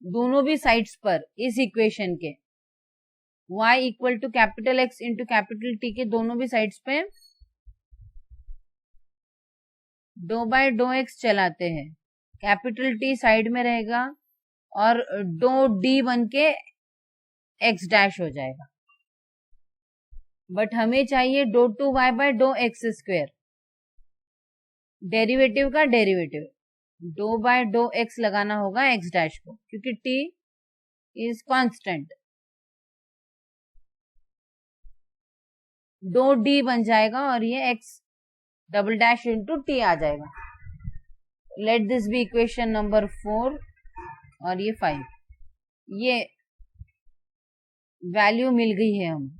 S1: दोनों भी साइड्स पर इस इक्वेशन के, y equal to capital X into capital T के दोनों भी साइड्स पे डो बाय डो x चलाते हैं, कैपिटल T साइड में रहेगा और डो d बन के x डैश हो जाएगा। बट हमें चाहिए dough two y by dough x square, derivative का derivative, do by dough x लगाना होगा x डैश को क्योंकि t इज कांस्टेंट। दो d बन जाएगा और ये x double dash into t आ जाएगा। Let this be equation number 4 और ये 5। ये वैल्यू मिल गई है हमें।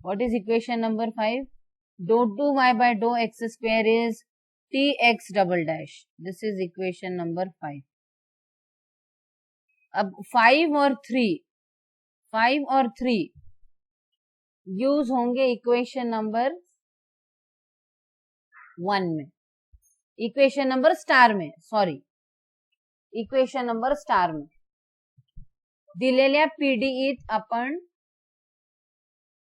S1: What is equation number 5? Dou two y by dough x square is tx double dash. This is equation number 5। अब 5 और 3 यूज होंगे इक्वेशन नंबर 1 में, इक्वेशन नंबर स्टार में, सॉरी इक्वेशन नंबर स्टार में दिलेल्या पीडीईत आपण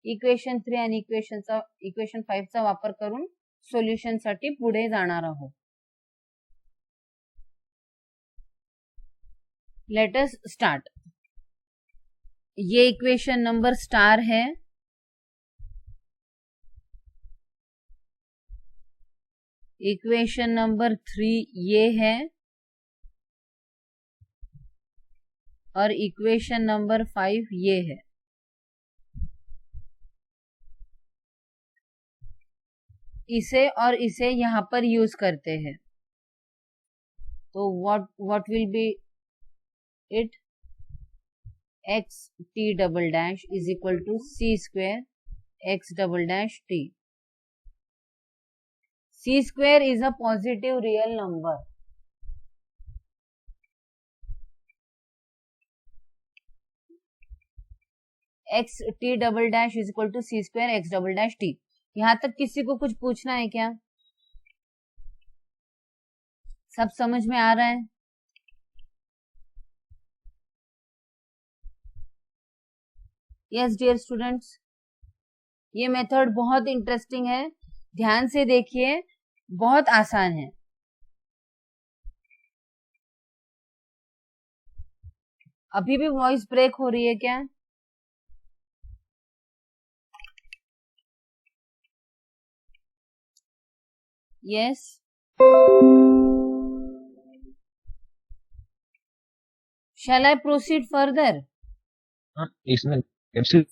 S1: इक्वेशन 3 आणि इक्वेशन 5 चा वापर करून सोल्युशन साठी पुढे जाणार आहोत। Let us start. ये इक्वेशन नंबर स्टार है, इक्वेशन नंबर 3 ये है और इक्वेशन नंबर 5 ये है। इसे और इसे यहां पर यूज करते हैं तो what will be it? x t double dash is equal to c square x double dash t। c square is a positive real number. x t double dash is equal to c square x double dash t। यहां तक किसी को कुछ पूछना है क्या? सब समझ में आ रहा है? यस डियर स्टूडेंट्स, ये मेथड बहुत इंटरेस्टिंग है, ध्यान से देखिए, बहुत आसान है। अभी भी वॉइस ब्रेक हो रही है क्या? Yes. Shall I proceed further?
S2: हाँ, इसमें एमसी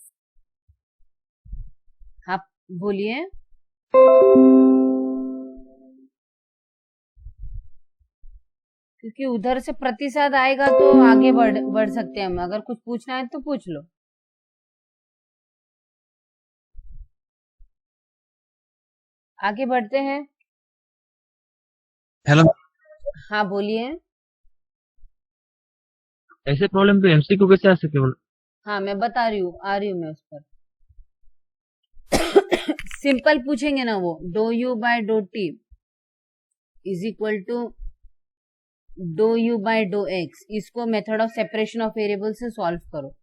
S1: आप बोलिए। क्योंकि उधर से प्रतिशत आएगा तो आगे बढ़ सकते हैं हम। अगर कुछ पूछना है तो पूछ लो। आगे बढ़ते हैं।
S3: हेलो।
S1: हाँ बोलिए।
S2: ऐसे प्रॉब्लम पे एमसीक्यू कैसे आ सके?
S1: हाँ मैं बता रही हूँ, आ रही हूँ मैं उस पर। सिंपल पूछेंगे ना वो, do u by dough t is equal to do u by dough x. इसको method of separation of variable से सॉल्व करो।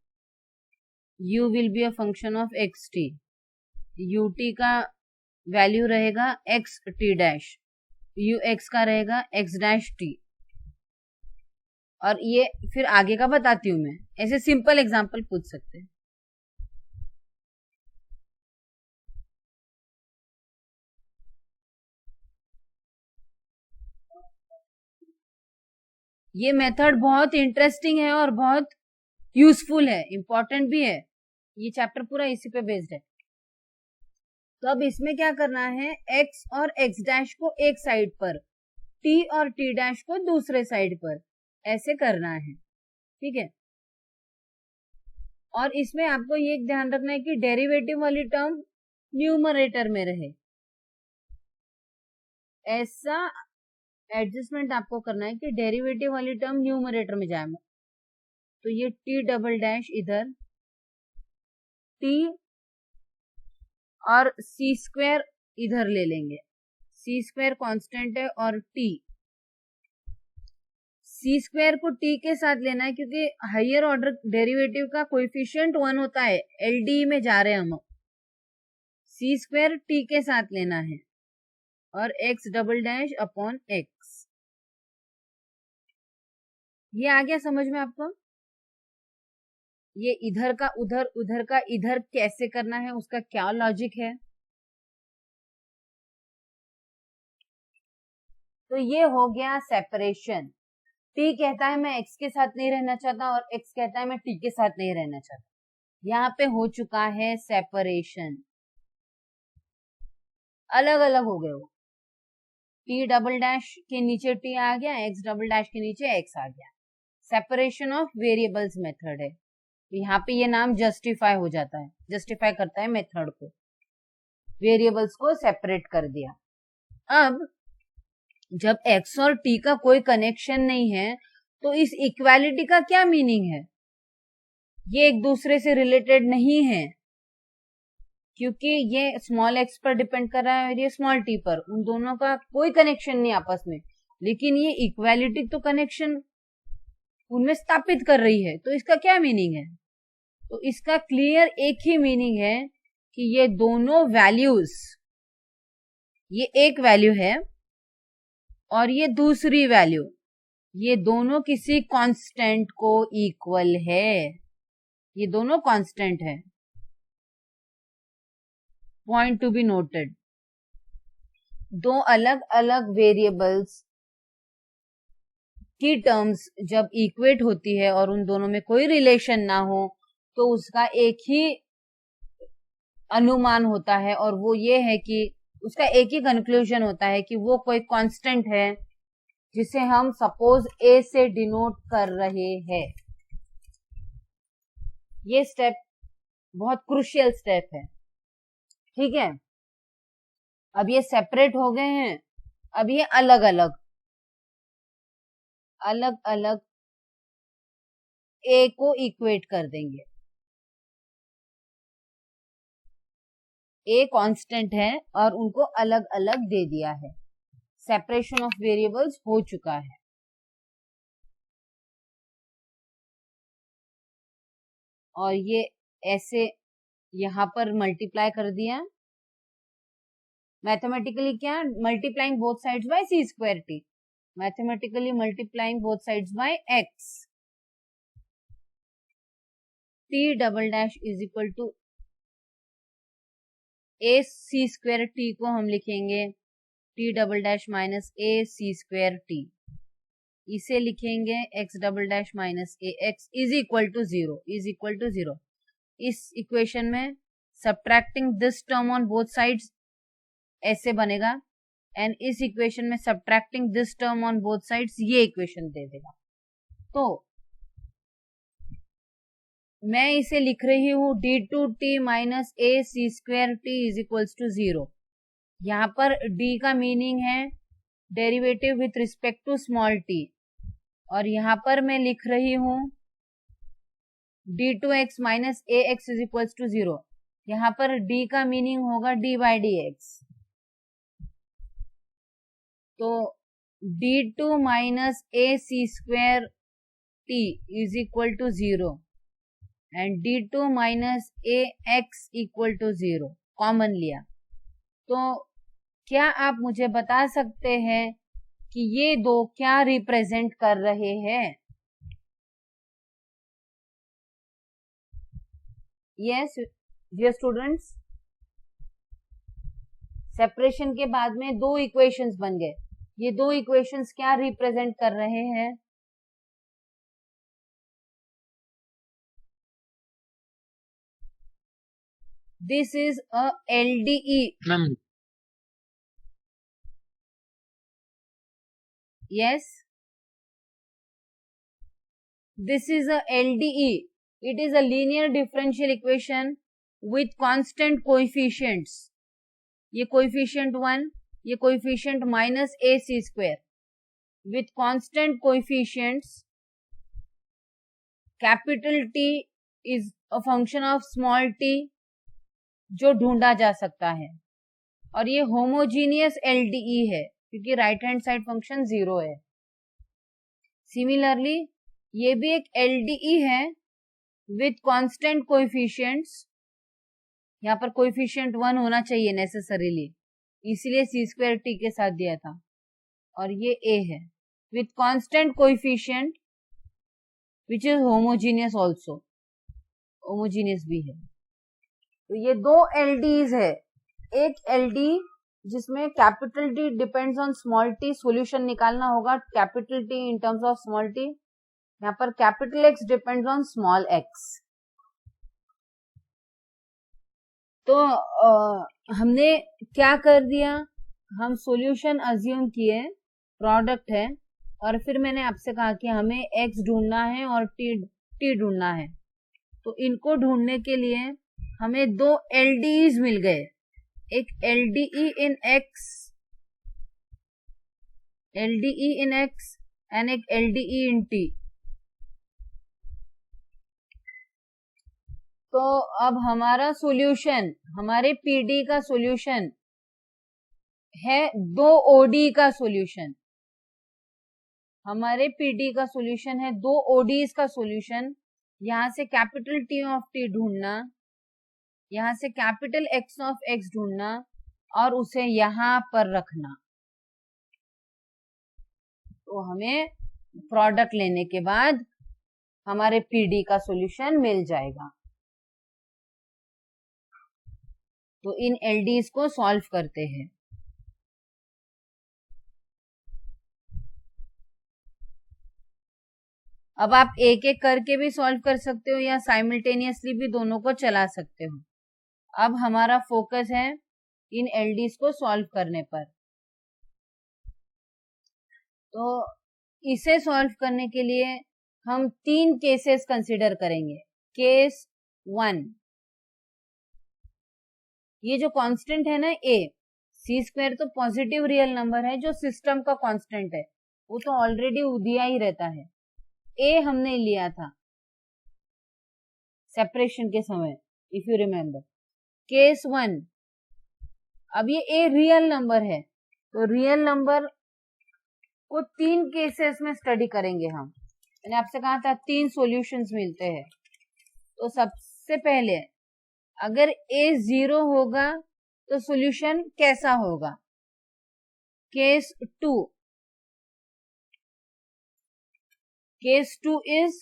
S1: u will be a function of x t. U t का वैल्यू रहेगा x t dash, u x का रहेगा x dash T. और ये फिर आगे का बताती हूँ मैं। ऐसे सिंपल एग्जांपल पूछ सकते हैं। ये मेथड बहुत इंटरेस्टिंग है और बहुत यूजफुल है, इंपॉर्टेंट भी है। ये चैप्टर पूरा इसी पे बेस्ड है। तो अब इसमें क्या करना है, x और x डैश को एक साइड पर, t और t डैश को दूसरे साइड पर, ऐसे करना है। ठीक है। और इसमें आपको ये ध्यान रखना है कि डेरिवेटिव वाली टर्म न्यूमरेटर में रहे। ऐसा एडजस्टमेंट आपको करना है कि डेरिवेटिव वाली टर्म न्यूमरेटर में जाए। तो ये t डबल डैश इधर, t और सी स्क्वायर इधर ले लेंगे। सी स्क्वायर कॉन्स्टेंट है और t, सी स्क्वायर को t के साथ लेना है क्योंकि हायर ऑर्डर डेरिवेटिव का कोएफिशिएंट 1 होता है। एलडी में जा रहे हैं हम। सी स्क्वायर t के साथ लेना है और x double dash upon x। ये आ गया समझ में आपको? ये इधर का उधर, उधर का इधर कैसे करना है, उसका क्या लॉजिक है। तो ये हो गया सेपरेशन। t कहता है मैं x के साथ नहीं रहना चाहता और x कहता है मैं t के साथ नहीं रहना चाहता। यहाँ पे हो चुका है सेपरेशन। अलग अलग हो गए वो। t डबल डैश के नीचे t आ गया, x डबल डैश के नीचे x आ गया। सेपरेशन ऑफ वेरिएबल्स मेथड है। यहाँ पे ये नाम जस्टिफाई हो जाता है, जस्टिफाई करता है मेथड को। वेरिएबल्स को सेपरेट कर दिया। अब जब x और t का कोई कनेक्शन नहीं है तो इस इक्वालिटी का क्या मीनिंग है? ये एक दूसरे से रिलेटेड नहीं है क्योंकि ये स्मॉल x पर डिपेंड कर रहा है और ये स्मॉल t पर। उन दोनों का कोई कनेक्शन नहीं आपस में, लेकिन ये इक्वालिटी तो कनेक्शन उनमें स्थापित कर रही है। तो इसका क्या मीनिंग है? तो इसका क्लियर एक ही मीनिंग है कि ये दोनों वैल्यूज, ये एक वैल्यू है और ये दूसरी वैल्यू, ये दोनों किसी कांस्टेंट को इक्वल है। ये दोनों कांस्टेंट है। Point to be noted. दो अलग अलग वेरिएबल्स की टर्म्स जब इक्वेट होती है और उन दोनों में कोई रिलेशन ना हो तो उसका एक ही अनुमान होता है और वो ये है कि उसका एक ही कंक्लूजन होता है कि वो कोई कांस्टेंट है जिसे हम सपोज ए से डिनोट कर रहे हैं। ये स्टेप बहुत क्रूशियल स्टेप है। ठीक है। अब ये सेपरेट हो गए हैं। अब ये अलग अलग अलग अलग ए को इक्वेट कर देंगे। ए कांस्टेंट है और उनको अलग अलग दे दिया है। सेपरेशन ऑफ वेरिएबल्स हो चुका है। और ये ऐसे यहां पर मल्टीप्लाई कर दिया। मैथमेटिकली क्या, multiplying both sides by c square t. Mathematically multiplying both sides by x. T double dash is equal to a c square t को हम लिखेंगे t double dash minus a c square t, इसे लिखेंगे x double dash minus a x is equal to zero. इस equation में subtracting this term on both sides ऐसे बनेगा, and इस इक्वेशन में subtracting this term on both sides ये equation दे देगा। तो मैं इसे लिख रही हूं D two t minus a c square t is equals to zero. यहाँ पर डी का मीनिंग है derivative with respect to small t, और यहाँ पर मैं लिख रही हूं D two x minus a x is equals to zero. यहाँ पर डी का मीनिंग होगा डी बाई डी एक्स। तो D two minus a c square t is equal to zero and D two minus a x equal to zero common लिया। तो क्या आप मुझे बता सकते हैं कि ये दो क्या रिप्रेजेंट कर रहे हैं? यस डियर स्टूडेंट्स, सेपरेशन के बाद में दो इक्वेशंस बन गए। ये दो इक्वेशंस क्या रिप्रेजेंट कर रहे हैं? This is a LDE।
S2: Ma'am
S1: Yes, this is a LDE. It is a linear differential equation with constant coefficients. ये coefficient 1, ये coefficient minus AC square with constant coefficients. Capital T is a function of small t जो ढूंढा जा सकता है, और ये homogeneous LDE है क्योंकि right hand side function zero है। सिमिलरली ये भी एक LDE है विथ कांस्टेंट कोएफिशिएंट्स। यहाँ पर कोएफिशिएंट 1 होना चाहिए नेसेसरीली, इसीलिए सी स्क्वायर टी के साथ दिया था, और ये A है with constant coefficient which is homogeneous also, homogeneous भी है। तो ये दो LDEs है, एक LD जिसमें capital T depends on small T, solution निकालना होगा capital T in terms of small T. यहाँ पर capital x depends on small x. तो हमने क्या कर दिया, हम सॉल्यूशन अज्यूम किए प्रोडक्ट है, और फिर मैंने आपसे कहा कि हमें एक्स ढूंढना है और टी ढूंढना है। तो इनको ढूंढने के लिए हमें दो LDEs मिल गए, एक LDE in X एंड एक LDE in T। तो अब हमारा सॉल्यूशन, हमारे PD का सॉल्यूशन है दो OD का सॉल्यूशन, हमारे PD का सॉल्यूशन है दो ODs का सॉल्यूशन। यहां से कैपिटल T ऑफ T ढूंढना, यहां से कैपिटल X ऑफ X ढूंढना और उसे यहां पर रखना। तो हमें प्रोडक्ट लेने के बाद हमारे PD का सॉल्यूशन मिल जाएगा। तो इन LDs को सॉल्व करते हैं। अब आप एक एक करके भी सॉल्व कर सकते हो या साइमल्टेनियसली भी दोनों को चला सकते हो। अब हमारा फोकस है इन LDs को सॉल्व करने पर। तो इसे सॉल्व करने के लिए हम तीन केसेस कंसिडर करेंगे। केस 1, ये जो कांस्टेंट है ना A, सी स्क्वायर तो पॉजिटिव रियल नंबर है जो सिस्टम का कांस्टेंट है, वो तो ऑलरेडी दिया ही रहता है। A हमने लिया था सेपरेशन के समय, इफ यू रिमेम्बर। केस 1, अब ये A रियल नंबर है, तो रियल नंबर को तीन केसेस में स्टडी करेंगे हम। मैंने आपसे कहा था 3 सॉल्यूशंस मिलते हैं। तो सबसे पहले अगर A 0 होगा तो सॉल्यूशन कैसा होगा? केस 2, केस 2 इज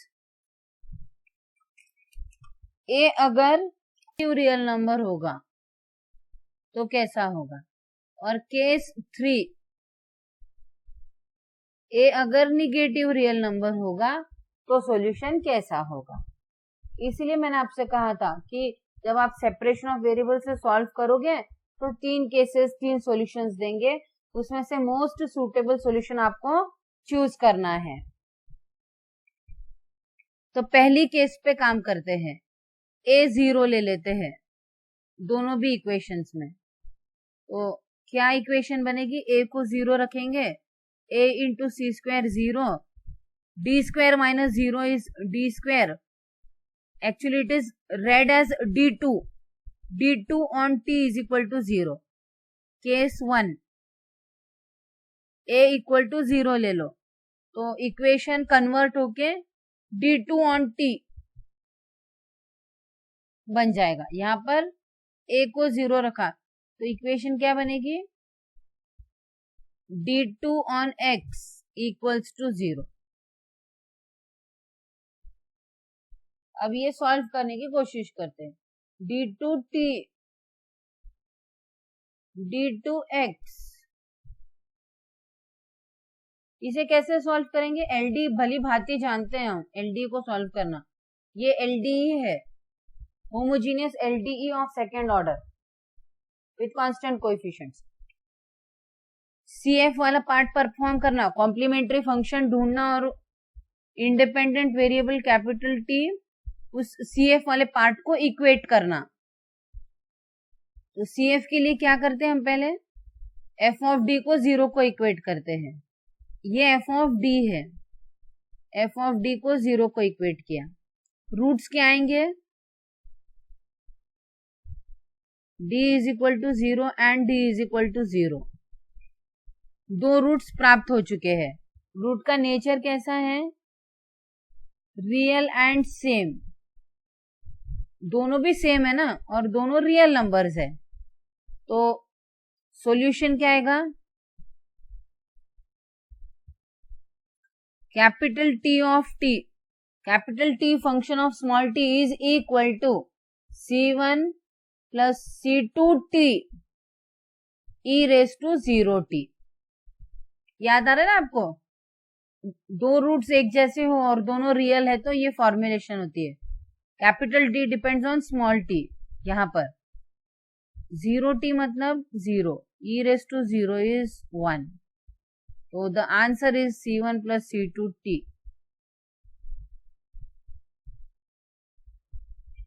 S1: ए अगर रियल नंबर होगा तो कैसा होगा, और केस 3 ए अगर निगेटिव रियल नंबर होगा तो सॉल्यूशन कैसा होगा। इसलिए मैंने आपसे कहा था कि जब आप सेपरेशन ऑफ वेरिएबल से सॉल्व करोगे तो 3 केसेस 3 सॉल्यूशंस देंगे, उसमें से मोस्ट सूटेबल सॉल्यूशन आपको चूज करना है। तो पहली केस पे काम करते हैं, ए 0 ले लेते हैं दोनों भी इक्वेशंस में। तो क्या इक्वेशन बनेगी, ए को 0 रखेंगे, a into c square 0, D square minus 0 is D square, actually it is read as d2 on t is equal to 0। case 1 a equal to 0 ले लो तो इक्वेशन कन्वर्ट होके d2 on t बन जाएगा। यहां पर a को 0 रखा तो इक्वेशन क्या बनेगी, d2 on x equals to 0। अब ये सॉल्व करने की कोशिश करते हैं, d2x, इसे कैसे सॉल्व करेंगे, LD भली भांति जानते हैं हम LD को सॉल्व करना, ये LDE है, homogeneous LDE of second order with constant coefficients. CF वाला पार्ट परफॉर्म करना, कॉम्प्लीमेंट्री फंक्शन ढूंढना और इंडिपेंडेंट वेरिएबल कैपिटल T उस CF वाले पार्ट को इक्वेट करना। तो CF के लिए क्या करते हैं हम, पहले f ऑफ d को 0 को इक्वेट करते हैं, ये f ऑफ d है, f ऑफ d को 0 को इक्वेट किया, रूट्स क्या आएंगे, d इज इक्वल टू 0 एंड d इज इक्वल टू 0, दो रूट्स प्राप्त हो चुके हैं। रूट का नेचर कैसा है, रियल एंड सेम, दोनों भी सेम है ना और दोनों रियल नंबर्स है, तो सॉल्यूशन क्या आएगा, capital T of T, capital T function of small t is equal to C1 plus C2t e raise to 0t। याद आ रहा है ना आपको, दो रूट्स एक जैसे हो और दोनों रियल है तो ये फॉर्मुलेशन होती है, capital D depends on small t, यहां पर 0t मतलब 0, e रेस टू 0 इज 1, तो the answer is C1 plus C2t।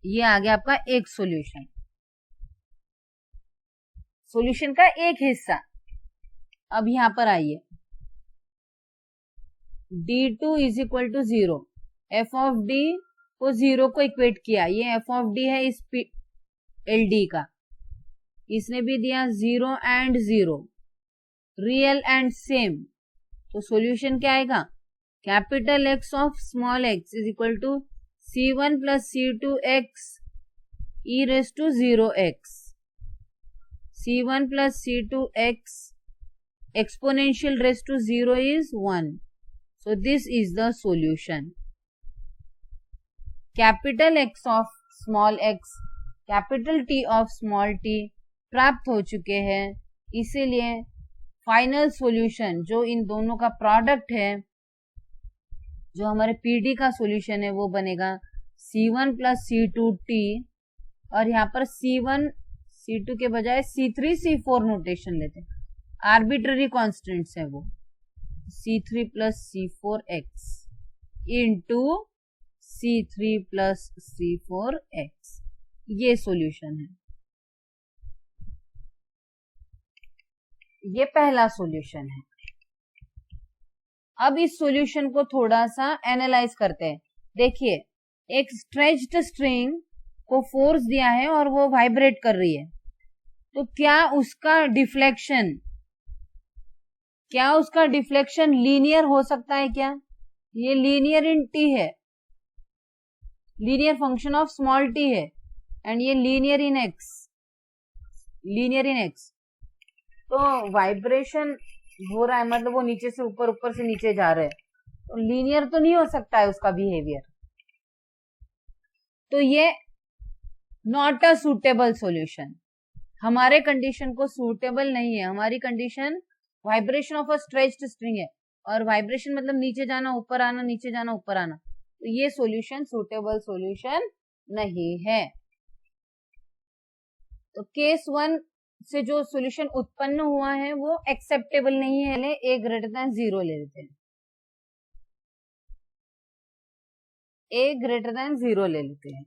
S1: ये आ गया आपका एक सॉल्यूशन, सॉल्यूशन का एक हिस्सा। अब यहां पर आइए, d2 is equal to 0, f of d को 0 को इक्वेट किया, ये f ऑफ d है इस LD का, इसने भी दिया 0 एंड 0, रियल एंड सेम, तो सॉल्यूशन क्या आएगा, capital X of small x is equal to C1 plus C2x e raise to 0x, C1 plus C2x exponential raised to 0 is 1. So this is the solution. Capital X of small x, capital T of small t प्राप्त हो चुके हैं, इसीलिए final solution जो इन दोनों का product है, जो हमारे PD का सॉल्यूशन है वो बनेगा C1 plus C2t, और यहाँ पर C1 C2 के बजाय C3 C4 नोटेशन लेते हैं, आर्बिट्ररी कॉन्स्टेंट्स है वो, C3 plus C4x into C3 plus C4x, ये सॉल्यूशन है, ये पहला सॉल्यूशन है। अब इस सॉल्यूशन को थोड़ा सा एनालाइज करते हैं। देखिए, एक स्ट्रेच्ड स्ट्रिंग को फोर्स दिया है और वो वाइब्रेट कर रही है, तो क्या उसका डिफ्लेक्शन लीनियर हो सकता है क्या? ये लीनियर इन t है, linear function of small t है, एंड ये लीनियर इन x, तो वाइब्रेशन हो रहा है, मतलब वो नीचे से ऊपर, ऊपर से नीचे जा रहे हैं, तो लीनियर तो नहीं हो सकता है उसका बिहेवियर। तो ये नॉट अ सुटेबल सॉल्यूशन, हमारे कंडीशन को सूटेबल नहीं है। हमारी condition vibration of a stretched string है, और वाइब्रेशन मतलब नीचे जाना ऊपर आना, नीचे जाना ऊपर आना, तो ये सॉल्यूशन सूटेबल सॉल्यूशन नहीं है। तो केस 1 से जो सॉल्यूशन उत्पन्न हुआ है वो एक्सेप्टेबल नहीं है, ए ग्रेटर देन 0 ले लेते हैं, ए ग्रेटर देन 0 ले लेते हैं।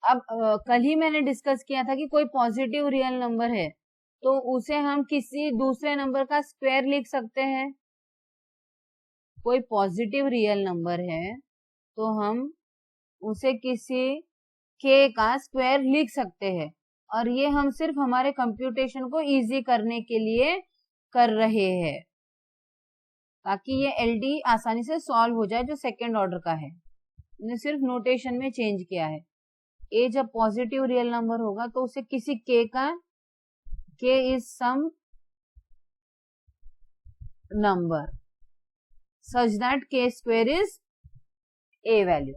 S1: अब कल ही मैंने डिस्कस किया था कि कोई पॉजिटिव रियल नंबर है तो उसे हम किसी दूसरे नंबर का स्क्वायर लिख सकते हैं। कोई पॉजिटिव रियल नंबर है तो हम उसे किसी k का स्क्वायर लिख सकते हैं, और ये हम सिर्फ हमारे कंप्यूटेशन को इजी करने के लिए कर रहे हैं, ताकि ये LD आसानी से सॉल्व हो जाए जो सेकेंड ऑर्डर का है। मैंने सिर्फ नोटेशन में चेंज किया है। ए जब पॉजिटिव रियल नंबर होगा तो उसे किसी k का, k is some number such that k square is a value.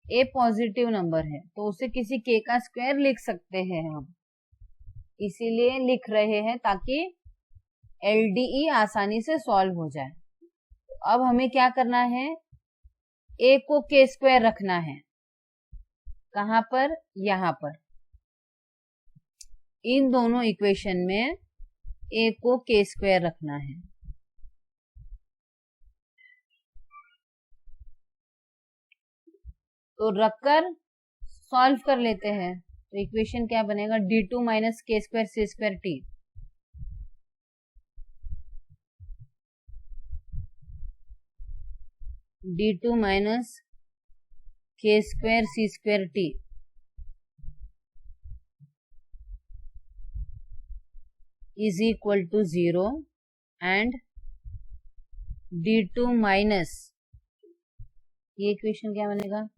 S1: a positive number है तो उसे किसी k का स्क्वायर लिख सकते हैं हम, इसीलिए लिख रहे हैं ताकि LDE आसानी से सॉल्व हो जाए। अब हमें क्या करना है, a को k स्क्वायर रखना है। कहां पर? यहां पर, इन दोनों इक्वेशन में a को k स्क्वायर रखना है। तो रखकर सॉल्व कर लेते हैं। तो इक्वेशन क्या बनेगा, d2 minus k square c square t, d2 minus k square c square t is equal to 0 and d2 minus, ये इक्वेशन क्या बनेगा,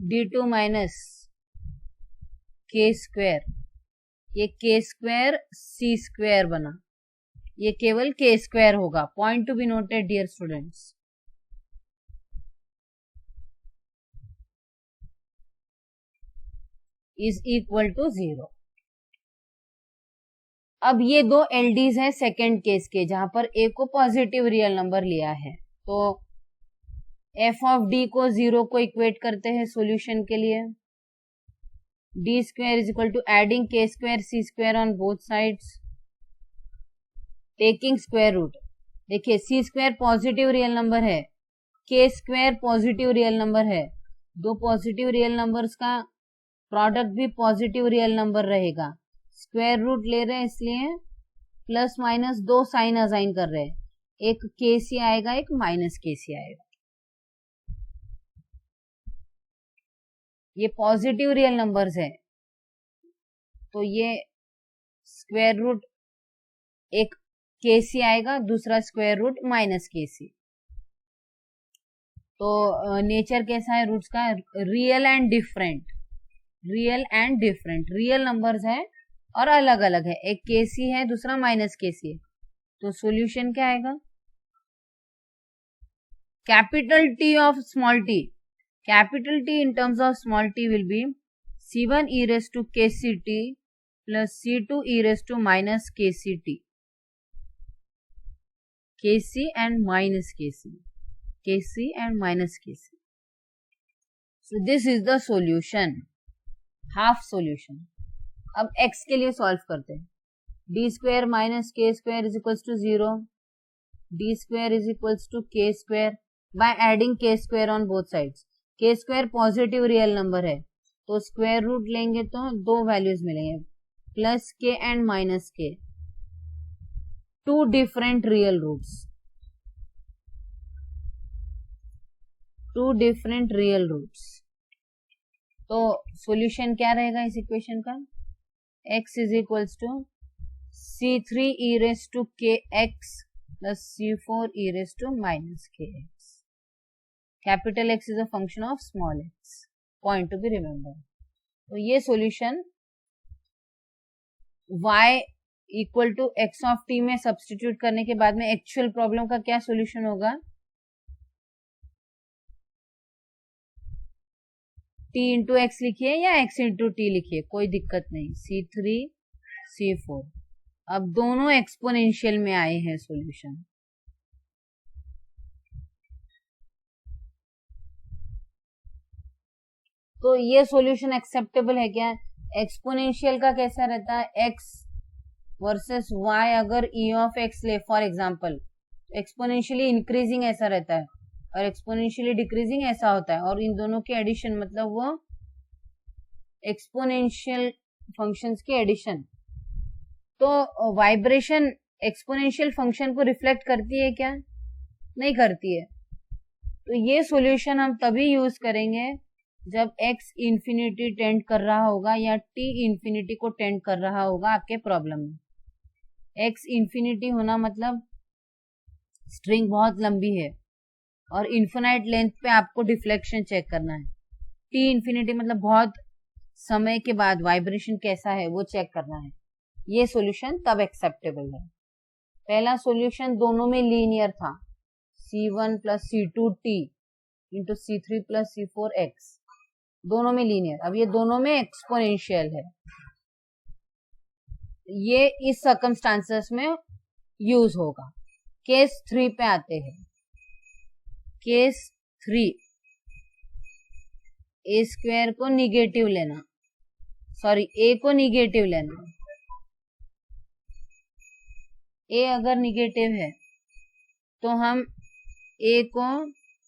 S1: d2 माइनस k स्क्वायर, ये k स्क्वायर c स्क्वायर बना, ये केवल k स्क्वायर होगा। Point to be noted dear students. Is equal to 0। अब ये दो LDs हैं सेकेंड केस के, जहां पर a को पॉजिटिव रियल नंबर लिया है, तो f ऑफ d को 0 को इक्वेट करते हैं सॉल्यूशन के लिए। d square is equal to adding k square c square on both sides, taking square root. देखिए c square positive real number है, k square positive real number है, दो पॉजिटिव रियल नंबर्स का product भी positive real number रहेगा। Square root ले रहे हैं इसलिए प्लस माइनस दो साइन असाइन कर रहे हैं, एक KC आएगा एक माइनस KC आएगा। ये पॉजिटिव रियल नंबर्स है तो ये स्क्वायर रूट एक KC आएगा, दूसरा स्क्वायर रूट माइनस KC। तो नेचर कैसा है रूट्स का, real and different, real and different, real numbers है और अलग अलग है, एक KC है दूसरा माइनस KC है। तो सॉल्यूशन क्या आएगा, capital T of small t, capital T in terms of small t will be C1 e raised to KCT plus C2 e raised to minus KCT, KC and minus KC, KC and minus KC. So this is the solution, half solution. अब x के लिए solve करते हैं। d square minus k square is equals to 0, d square is equals to k square by adding k square on both sides. k square positive real number है तो square root लेंगे तो दो values मिलेंगे, plus k and minus k, two different real roots, two different real roots. तो solution क्या रहेगा इस इक्वेशन का, x is equals to C3 e raised to kx plus C4 e raised to minus kx. Capital X is a function of small x. Point to be remembered. तो ये solution y equal to x of t में substitute करने के बाद में actual problem का क्या solution होगा, t इंटू एक्स लिखिए या x इंटू टी लिखिए, कोई दिक्कत नहीं, C3 C4। अब दोनों एक्सपोनेंशियल में आए हैं सॉल्यूशन। तो ये सॉल्यूशन एक्सेप्टेबल है क्या? एक्सपोनेंशियल का कैसा रहता है, x वर्सेस y, अगर e ऑफ x ले फॉर एग्जांपल, एक्सपोनेंशियली इंक्रीजिंग ऐसा रहता है और एक्सपोनेंशियली डिक्रीजिंग ऐसा होता है, और इन दोनों के एडिशन मतलब वो एक्सपोनेंशियल फंक्शंस के एडिशन। तो वाइब्रेशन एक्सपोनेंशियल फंक्शन को रिफ्लेक्ट करती है क्या? नहीं करती है। तो ये सॉल्यूशन हम तभी यूज करेंगे जब x इंफिनिटी टेंड कर रहा होगा या t इंफिनिटी को टेंड कर रहा होगा आपके प्रॉब्लम में। x इंफिनिटी होना मतलब स्ट्रिंग बहुत लंबी है और इन्फिनाइट लेंथ पे आपको डिफ्लेक्शन चेक करना है। t इंफिनिटी मतलब बहुत समय के बाद वाइब्रेशन कैसा है वो चेक करना है। ये सॉल्यूशन तब एक्सेप्टेबल है। पहला सॉल्यूशन दोनों में लीनियर था, C1 plus C2t into C3 plus C4x, दोनों में लीनियर। अब ये दोनों में एक्सपोनेंशियल है। ये इस सर्कमस्टांसेस में यूज होगा। केस 3 पे आते हैं। केस 3, ए स्क्वायर को निगेटिव लेना, सॉरी ए को निगेटिव लेना। ए अगर निगेटिव है तो हम ए को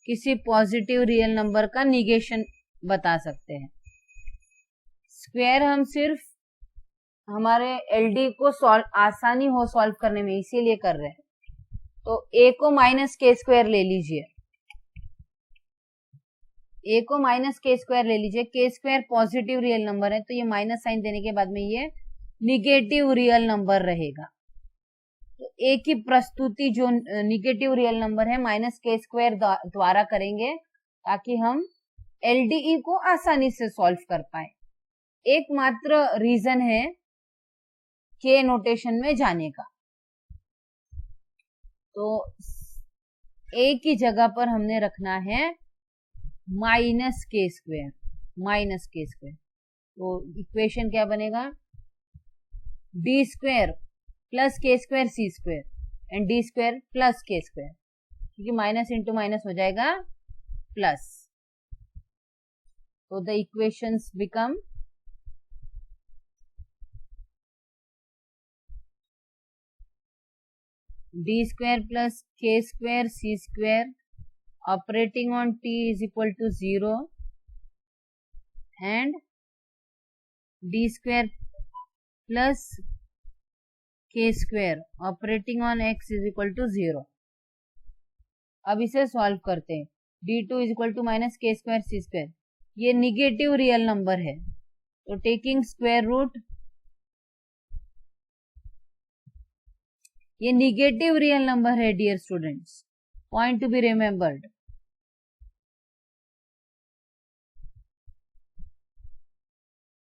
S1: किसी पॉजिटिव रियल नंबर का निगेशन बता सकते हैं। स्क्वायर हम सिर्फ हमारे एलडी को आसानी हो सॉल्व करने में इसीलिए कर रहे हैं। तो ए को माइनस के स्क्वायर ले लीजिए, ए को माइनस के स्क्वायर ले लीजिए। के स्क्वायर पॉजिटिव रियल नंबर है तो ये माइनस साइन देने के बाद में ये निगेटिव रियल नंबर रहेगा। तो ए की प्रस्तुति जो निगेटिव रियल नंबर है माइनस के स्क्वायर द्वारा करेंगे ताकि हम एलडीई को आसानी से सॉल्व कर पाए। एकमात्र रीजन है के नोटेशन में जाने का। तो ए की जगह पर हमने रखना है minus k square, minus k square. तो इक्वेशन क्या बनेगा, d square plus k square c square and d square plus k square, क्योंकि माइनस इंटू माइनस हो जाएगा प्लस। तो the equations become d square plus k square c square operating on t is equal to 0 and d square plus k square operating on x is equal to 0। अब इसे solve करते हैं। d2 is equal to minus k square c square, ये negative real number है तो taking square root, ये negative real number है dear students, point to be remembered.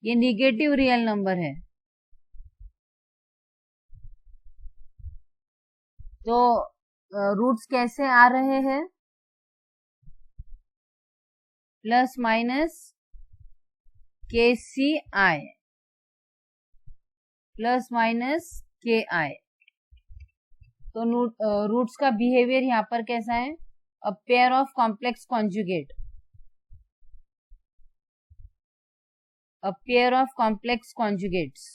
S1: ये निगेटिव रियल नंबर है तो रूट्स कैसे आ रहे हैं, प्लस माइनस के सी आई प्लस माइनस के आई। तो रूट्स का बिहेवियर यहां पर कैसा है, a pair of complex conjugate, a pair of complex conjugates,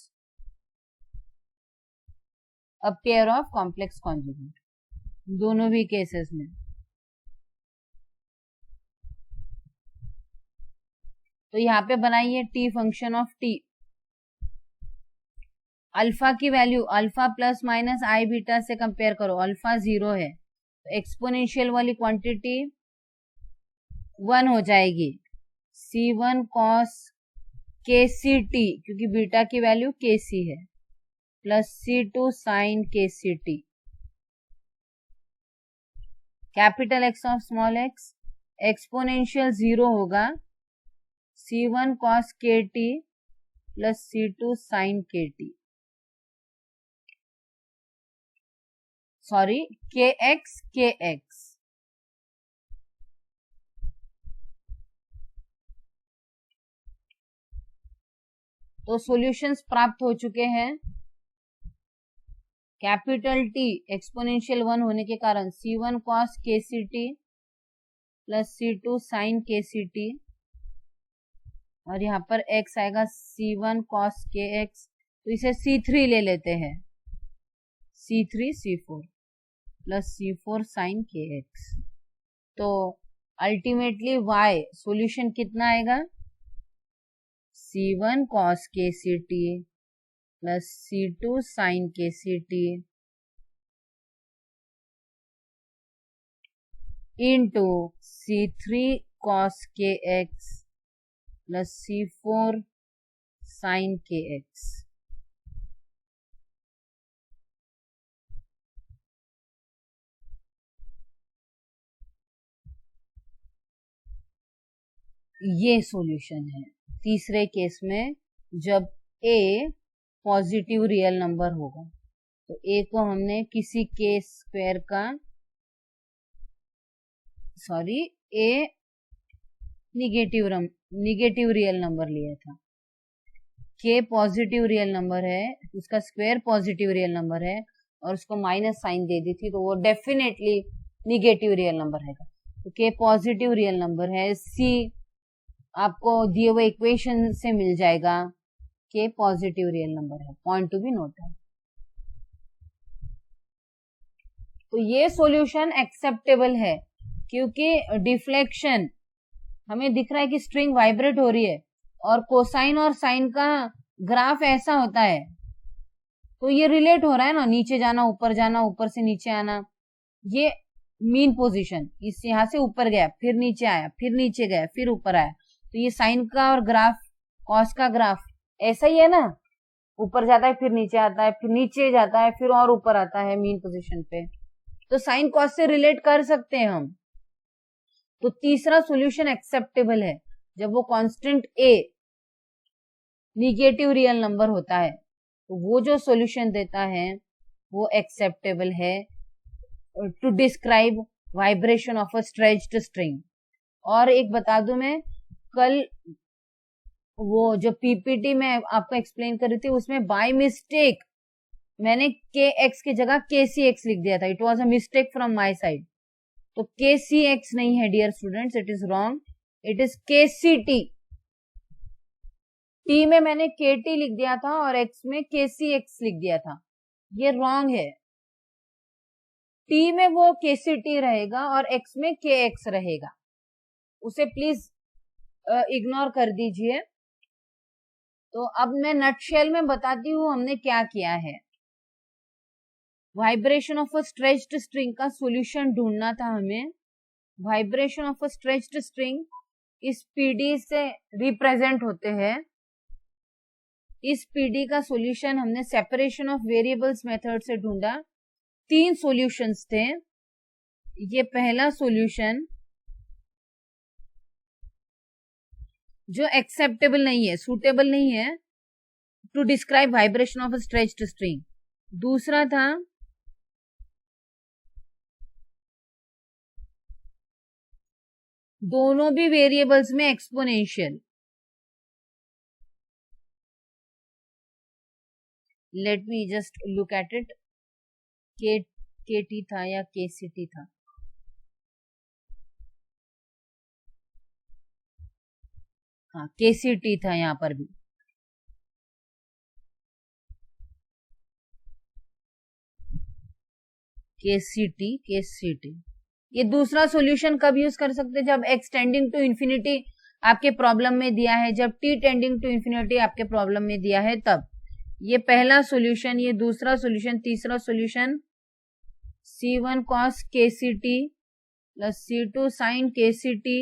S1: a pair of complex conjugate, दोनों भी केसेस में। तो यहाँ पे बनाइए T function of T, alpha की वैल्यू अल्फा प्लस माइनस आई बीटा से कंपेयर करो, अल्फा 0 है तो एक्सपोनेंशियल वाली क्वांटिटी 1 हो जाएगी, C1 cos KCT क्योंकि बीटा की वैल्यू KC है, plus C2 sin KCT। Capital x of small x exponential 0 होगा, C1 cos KT plus C2 sin KT। Sorry के एक्स तो सॉल्यूशंस प्राप्त हो चुके हैं। कैपिटल टी एक्सपोनेंशियल 1 होने के कारण C1 cos KCT plus C2 sin KCT, और यहाँ पर x आएगा C1 cos KX, तो इसे C3 ले लेते हैं, C3 C4 plus C4 sin KX। तो अल्टीमेटली y सॉल्यूशन कितना आएगा, C1 cos KCT plus C2 sin KCT into C3 cos KX plus C4 sin KX। ये सॉल्यूशन है तीसरे केस में जब a पॉजिटिव रियल नंबर होगा। तो a को हमने किसी के स्क्वायर का a निगेटिव रियल नंबर लिया था, k पॉजिटिव रियल नंबर है, उसका स्क्वायर पॉजिटिव रियल नंबर है और उसको माइनस साइन दे दी थी, तो वो डेफिनेटली निगेटिव रियल नंबर है। तो k पॉजिटिव रियल नंबर है, c आपको दिए हुए इक्वेशन से मिल जाएगा, k पॉजिटिव रियल नंबर है, पॉइंट टू बी नोटेड। तो ये सॉल्यूशन एक्सेप्टेबल है क्योंकि डिफ्लेक्शन हमें दिख रहा है कि स्ट्रिंग वाइब्रेट हो रही है और कोसाइन और साइन का ग्राफ ऐसा होता है, तो ये रिलेट हो रहा है ना, नीचे जाना ऊपर से नीचे आना। ये मीन पोजीशन इस यहां से ऊपर गया फिर नीचे आया फिर नीचे गया फिर ऊपर आया, तो ये साइन का और ग्राफ कॉस का ग्राफ ऐसा ही है ना, ऊपर जाता है फिर नीचे आता है फिर नीचे जाता है फिर और ऊपर आता है मीन पोजीशन पे। तो साइन कॉस से रिलेट कर सकते हैं हम। तो तीसरा सॉल्यूशन एक्सेप्टेबल है जब वो constant a negative real number होता है, तो वो जो सॉल्यूशन देता है वो एक्सेप्टेबल है to describe vibration of a stretched string. और एक बता दूं, मैं कल वो जो पीपीटी में आपको एक्सप्लेन कर रही थी उसमें बाय मिस्टेक मैंने kx की जगह kcx लिख दिया था, it was a mistake from my side. तो kcx नहीं है dear students, it is wrong, it is kct। t में मैंने kt लिख दिया था और x में kcx लिख दिया था, ये रॉन्ग है। t में वो kct रहेगा और x में kx रहेगा, उसे प्लीज इग्नोर कर दीजिए। तो अब मैं नटशेल में बताती हूँ हमने क्या किया है। Vibration of a stretched string का सॉल्यूशन ढूंढना था हमें। Vibration of a stretched string इस पीडी से रिप्रेजेंट होते हैं। इस पीडी का सॉल्यूशन हमने सेपरेशन ऑफ वेरिएबल्स मेथड से ढूंढा। 3 सॉल्यूशंस थे। ये पहला सॉल्यूशन जो एक्सेप्टेबल नहीं है, सूटेबल नहीं है to describe vibration of a stretched string. दूसरा था दोनों भी वेरिएबल्स में exponential. Let me just look at it, KT था या केसीटी था, हाँ केसीटी था यहां पर भी। केसीटी ये दूसरा सॉल्यूशन कब यूज कर सकते हैं, जब x टेंडिंग टू इंफिनिटी आपके प्रॉब्लम में दिया है, जब t टेंडिंग टू इंफिनिटी आपके प्रॉब्लम में दिया है तब। ये पहला सॉल्यूशन, ये दूसरा सॉल्यूशन, तीसरा solution C1 cos KCT plus C2 sin KCT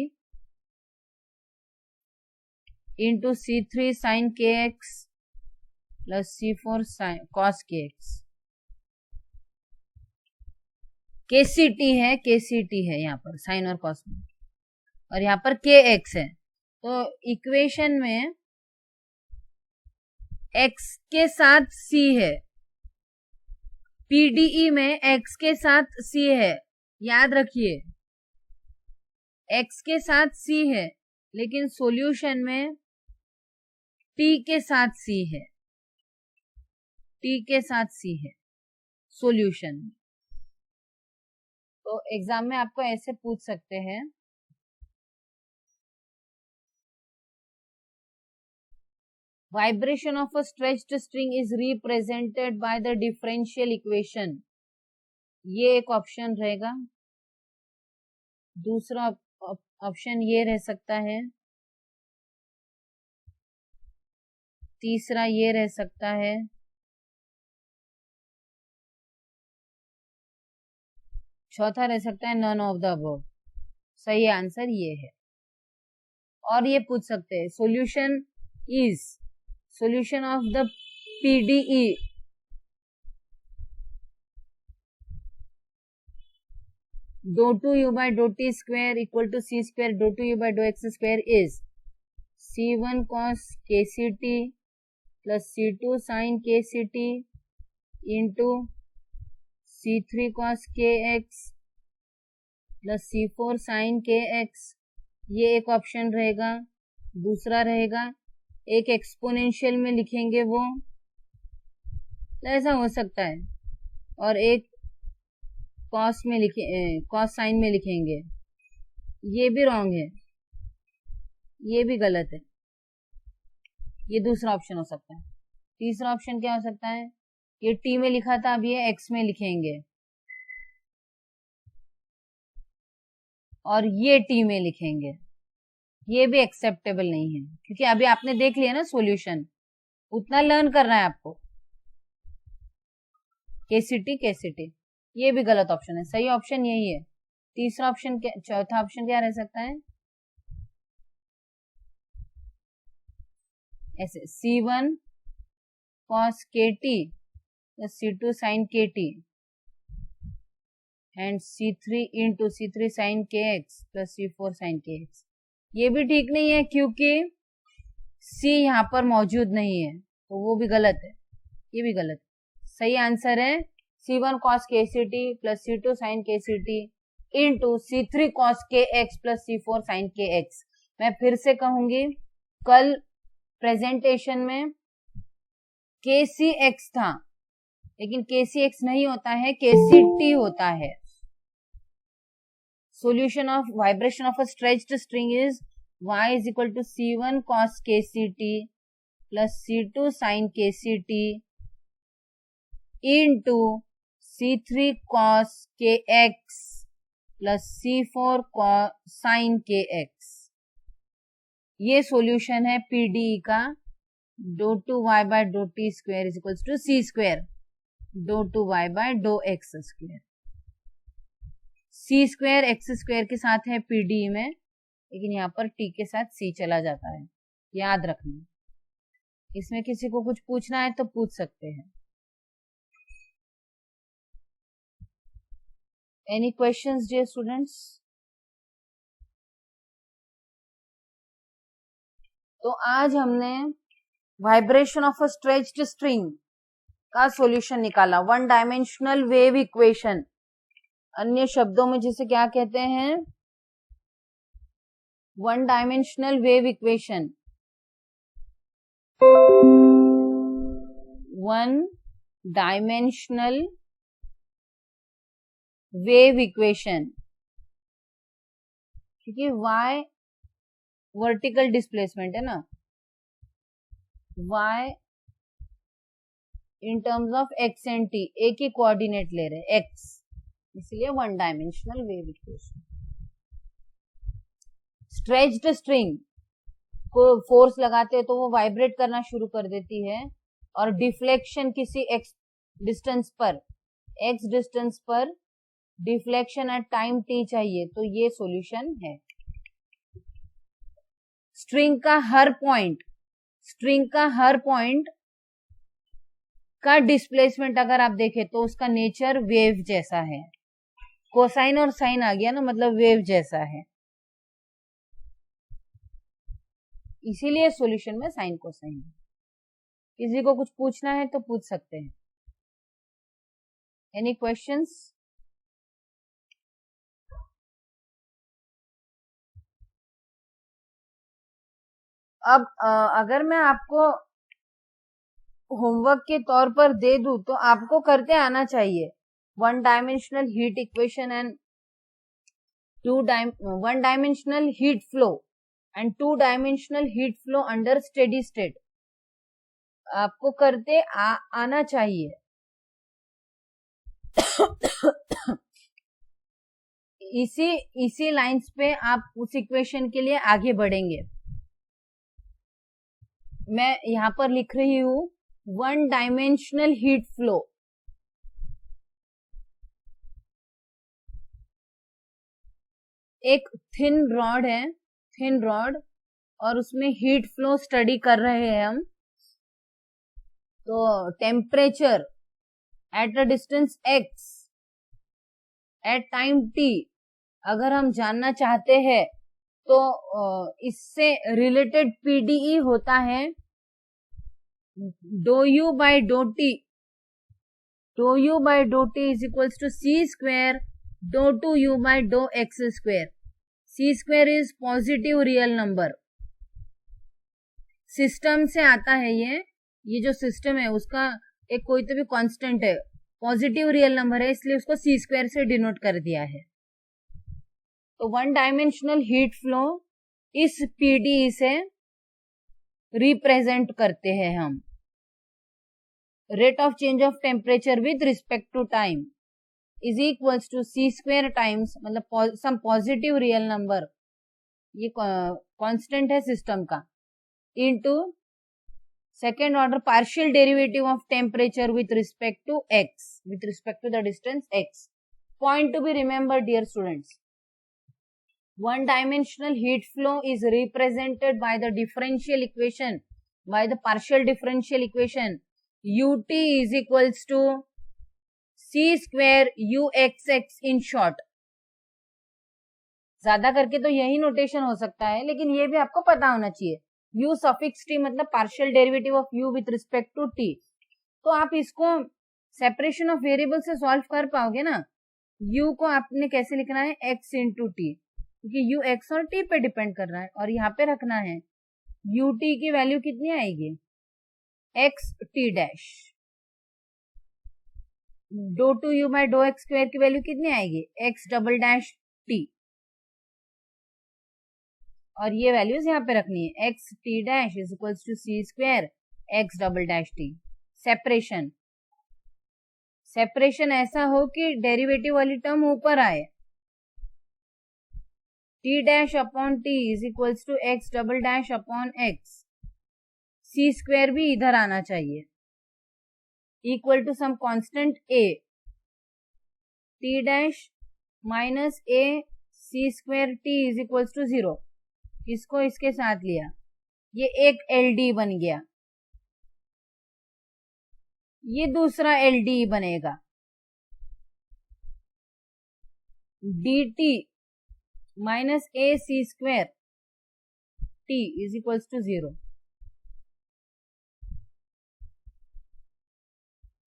S1: into C3 sin KX plus C4 cos KX। KCT है यहाँ पर साइन और कॉस में, और यहाँ पर KX है। तो इक्वेशन में x के साथ c है, पीडीई में x के साथ c है, याद रखिए x के साथ c है, लेकिन सॉल्यूशन में t के साथ c है, t के साथ c है सॉल्यूशन में। तो एग्जाम में आपको ऐसे पूछ सकते हैं, vibration of a stretched string is represented by the differential equation, ये एक ऑप्शन रहेगा। दूसरा ऑप्शन ये रह सकता है, तीसरा ये रह सकता है, चौथा रह सकता है नन ऑफ द अबव। सही आंसर ये है। और ये पूछ सकते हैं solution is solution of the PDE dou 2u by dou t square equal to c square dou 2u by dou x square is c1 cos kct plus c2 sin kct into c3 cos kx plus c4 sin kx, ये एक option रहेगा। दूसरा रहेगा एक exponential में लिखेंगे वो, ऐसा हो सकता है, और एक कॉस में कॉस साइन में लिखेंगे, ये भी रॉन्ग है, ये भी गलत है। ये दूसरा ऑप्शन हो सकता है। तीसरा ऑप्शन क्या हो सकता है, ये टी में लिखा था, अब ये एक्स में लिखेंगे और ये टी में लिखेंगे, ये भी एक्सेप्टेबल नहीं है, क्योंकि अभी आपने देख लिया ना सॉल्यूशन, उतना लर्न करना है आपको। केसीटी, ये भी गलत ऑप्शन है, सही ऑप्शन यही है। तीसरा ऑप्शन, चौथा ऑप्शन क्या रह सकता है, ऐसे C1 cos KT plus C2 sin KT and C3 into C3 sin KX plus C4 sin KX, ये भी ठीक नहीं है क्योंकि C यहाँ पर मौजूद नहीं है, तो वो भी गलत है, ये भी गलत है। सही आंसर है C1 cos KCT plus C2 sin KCT into C3 cos KX plus C4 sin KX। मैं फिर से कहूंगी, कल प्रेजेंटेशन में KCX था, लेकिन KCX नहीं होता है, KCT होता है। Solution of vibration of a stretched string is y is equal to C1 cos KCT plus C2 sin KCT into C3 cos KX plus C4 sin KX। ये solution है PDE का। dou 2y by dou t square is equals to c square dou 2y by dou x square। c square x square के साथ है PDE में, लेकिन यहाँ पर t के साथ c चला जाता है, याद रखना। इसमें किसी को कुछ पूछना है तो पूछ सकते हैं। Any questions dear students? तो आज हमने vibration of a stretched string का सॉल्यूशन निकाला, वन डायमेंशनल वेव इक्वेशन, अन्य शब्दों में जिसे क्या कहते हैं, one dimensional wave equation. One dimensional wave equation, क्योंकि y वर्टिकल डिस्प्लेसमेंट है ना, y in terms of x and t, एक ही कोऑर्डिनेट ले रहे x, इसलिए one dimensional wave equation. Stretched string को फोर्स लगाते हैं तो वो वाइब्रेट करना शुरू कर देती है, और डिफ्लेक्शन किसी x डिस्टेंस पर डिफ्लेक्शन एट टाइम t चाहिए, तो ये सॉल्यूशन है। स्ट्रिंग का हर पॉइंट का डिस्प्लेसमेंट अगर आप देखें तो उसका नेचर वेव जैसा है। कोसाइन और साइन आ गया ना, मतलब वेव जैसा है, इसीलिए सॉल्यूशन में साइन कोसाइन। किसी को कुछ पूछना है तो पूछ सकते हैं। Any questions? अब अगर मैं आपको होमवर्क के तौर पर दे दूं तो आपको करते आना चाहिए one dimensional heat equation and one dimensional heat flow and to dimensional heat flow under steady state आपको करते आना चाहिए। इसी लाइंस पे आप उस इक्वेशन के लिए आगे बढ़ेंगे। मैं यहां पर लिख रही हूं वन डायमेंशनल हीट फ्लो। एक थिन रॉड है, थिन रॉड, और उसमें हीट फ्लो स्टडी कर रहे हैं हम। तो temperature at a distance x at time t अगर हम जानना चाहते हैं तो इससे रिलेटेड पीडीई होता है do u by dough t. Do u by dough t is equals to c square dough two u by dough x square. C square is positive real number. System से आता है ये जो system है उसका एक कोई तो भी कांस्टेंट है, पॉजिटिव रियल नंबर है, इसलिए उसको सी स्क्वायर से डिनोट कर दिया है। तो वन डायमेंशनल हीट फ्लो इस पीडीई से रिप्रेजेंट करते हैं हम। Rate of change of temperature with respect to time is equals to c square times, मतलब सम पॉजिटिव रियल नंबर, ये कांस्टेंट है सिस्टम का, into second order partial derivative of temperature with respect to x, with respect to the distance x. Point to be remembered, dear students. One dimensional heat flow is represented by the differential equation, by the partial differential equation. ut is equals to c square uxx in short. ज्यादा करके तो यही notation हो सकता है, लेकिन ये भी आपको पता होना चाहिए। u सफिक्स t मतलब partial derivative of u with respect to t। तो आप इसको सेपरेशन ऑफ वेरिएबल से सॉल्व कर पाओगे ना। u को आपने कैसे लिखना है, x इंटू टी, क्योंकि u x और t पे डिपेंड कर रहा है, और यहाँ पे रखना है ut की वैल्यू कितनी आएगी, x t dash, do two u by dough x square की वैल्यू कितनी आएगी, x डबल डैश t, और ये वैल्यूज यहाँ पे रखनी है, x t dash is equals to c square x double dash t. Separation, separation ऐसा हो कि डेरिवेटिव वाली टर्म ऊपर आए, t dash upon t is equals to x double dash upon x, c square भी इधर आना चाहिए, equal to some constant a, t dash minus a c square t is equals to 0। इसको इसके साथ लिया, ये एक एलडी बन गया, ये दूसरा एलडी बनेगा, dt minus a c square t is equals to 0,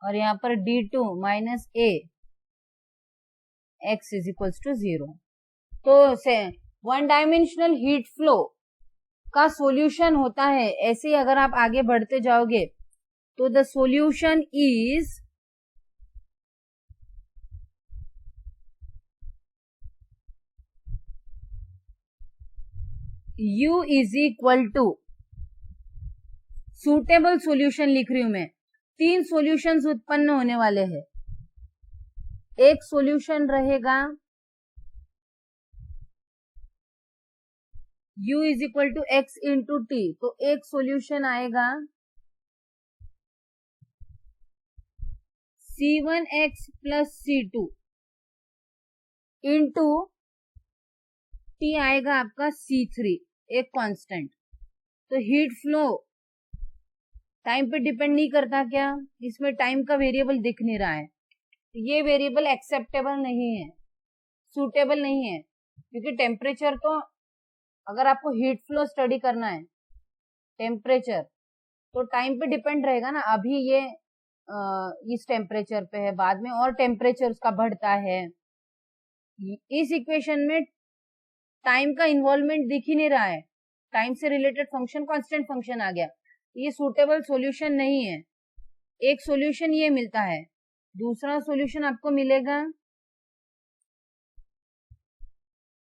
S1: और यहां पर d2 minus a x is equals to 0। तो से वन डायमेंशनल हीट फ्लो का सॉल्यूशन होता है ऐसे ही। अगर आप आगे बढ़ते जाओगे तो the solution is u is equal to, suitable solution लिख रही हूं मैं, 3 सॉल्यूशंस उत्पन्न होने वाले हैं। एक सॉल्यूशन रहेगा u is equal to x into t, तो एक सॉल्यूशन आएगा c1x plus c2 into T आएगा आपका c3, एक कांस्टेंट। तो हीट फ्लो टाइम पे डिपेंड नहीं करता क्या, इसमें टाइम का वेरिएबल दिख नहीं रहा है, ये वेरिएबल एक्सेप्टेबल नहीं है, सूटेबल नहीं है, क्योंकि टेम्परेचर तो अगर आपको हीट फ्लो स्टडी करना है टेम्परेचर तो टाइम पे डिपेंड रहेगा ना। अभी ये इस टेम्परेचर पे है, बाद में और टेम्परेचर उसका बढ़ता है। इस इक्वेशन में टाइम का इन्वॉल्वमेंट दिख ही नहीं रहा है, टाइम से रिलेटेड फंक्शन कांस्टेंट फंक्शन आ गया, ये सूटेबल सॉल्यूशन नहीं है। एक सॉल्यूशन ये मिलता है, दूसरा सॉल्यूशन आपको मिलेगा,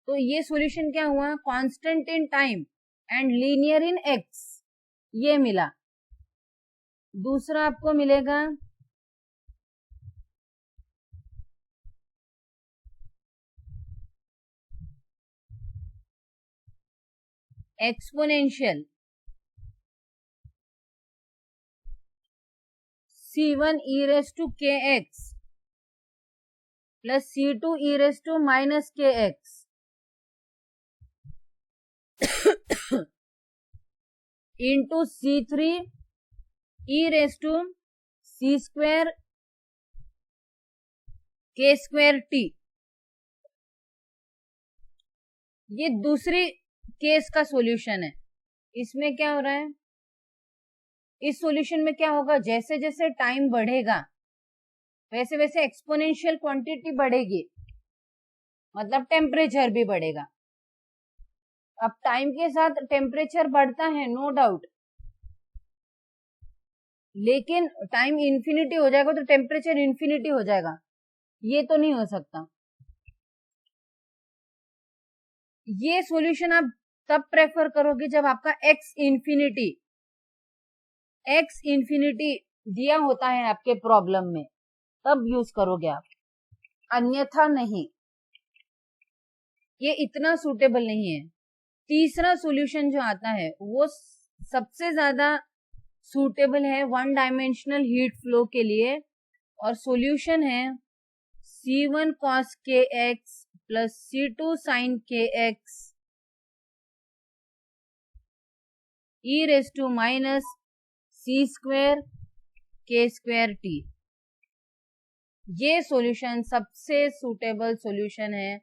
S1: तो ये सॉल्यूशन क्या हुआ, constant in time and linear in x, ये मिला। दूसरा आपको मिलेगा exponential C1 e raised to kx plus C2 e raised to minus kx into C3 e raised to C square k square t। ये दूसरी case का solution है। इसमें क्या हो रहा है, इस सॉल्यूशन में क्या होगा, जैसे जैसे टाइम बढ़ेगा वैसे वैसे एक्सपोनेंशियल क्वांटिटी बढ़ेगी, मतलब टेम्परेचर भी बढ़ेगा। अब टाइम के साथ टेम्परेचर बढ़ता है नो डाउट, लेकिन टाइम इन्फिनिटी हो जाएगा तो टेम्परेचर इन्फिनिटी हो जाएगा, ये तो नहीं हो सकता। ये सॉल्यूशन आप तब प्रेफर करोगे जब आपका x इन्फिनिटी दिया होता है आपके प्रॉब्लम में, तब यूज करोगे आप, अन्यथा नहीं, ये इतना सूटेबल नहीं है। तीसरा सॉल्यूशन जो आता है वो सबसे ज्यादा सूटेबल है वन डायमेंशनल हीट फ्लो के लिए, और सॉल्यूशन है C1 cos kx plus C2 sin kx e raised to minus C square k square t। ये सॉल्यूशन सबसे सूटेबल सॉल्यूशन है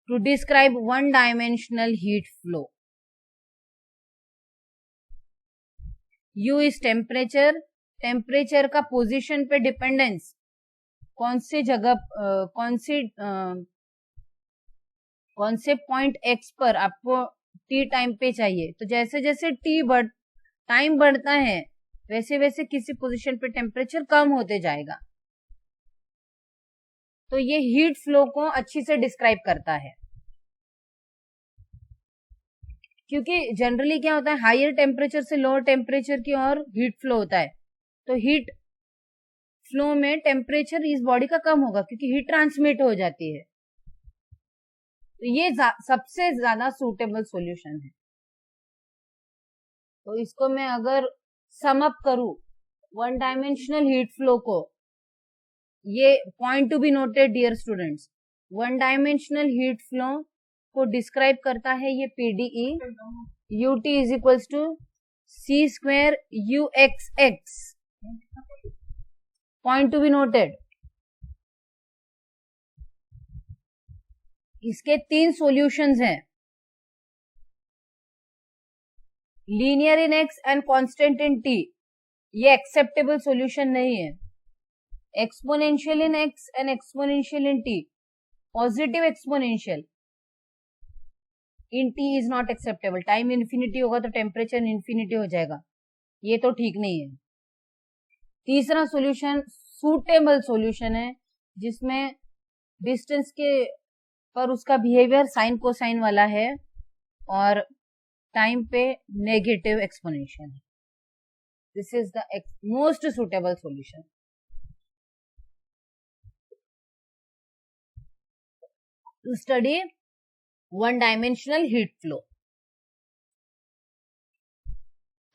S1: to describe one dimensional heat flow. U is temperature, temperature का position पे dependence, कौन से जगह कौन से पॉइंट x पर आपको t टाइम पे चाहिए, तो जैसे जैसे टाइम बढ़ता है वैसे वैसे किसी पोजीशन पे टेम्परेचर कम होते जाएगा। तो ये हीट फ्लो को अच्छी से डिस्क्राइब करता है, क्योंकि जनरली क्या होता है, हायर टेम्परेचर से लोअर टेम्परेचर की ओर हीट फ्लो होता है, तो हीट फ्लो में टेम्परेचर इस बॉडी का कम होगा क्योंकि हीट ट्रांसमिट हो जाती है। तो ये सबसे ज्यादा सूटेबल सॉल्यूशन है। तो इसको मैं अगर सम अप करूं वन डायमेंशनल हीट फ्लो को, ये point to be noted dear students, one dimensional heat flow को डिस्क्राइब करता है ये PDE, UT is equals to C square UXX, point to be noted. इसके 3 सॉल्यूशंस हैं, linear in x and constant in t, ये acceptable solution नहीं है। Exponential in x and exponential in t, positive exponential in t is not acceptable. Time infinity होगा तो temperature infinity हो जाएगा, ये तो ठीक नहीं है। तीसरा सॉल्यूशन सूटेबल सॉल्यूशन है जिसमें डिस्टेंस के पर उसका बिहेवियर साइन कोसाइन वाला है और टाइम पे नेगेटिव एक्सपोनेंशियल है। This is the most suitable solution. To study one dimensional heat flow.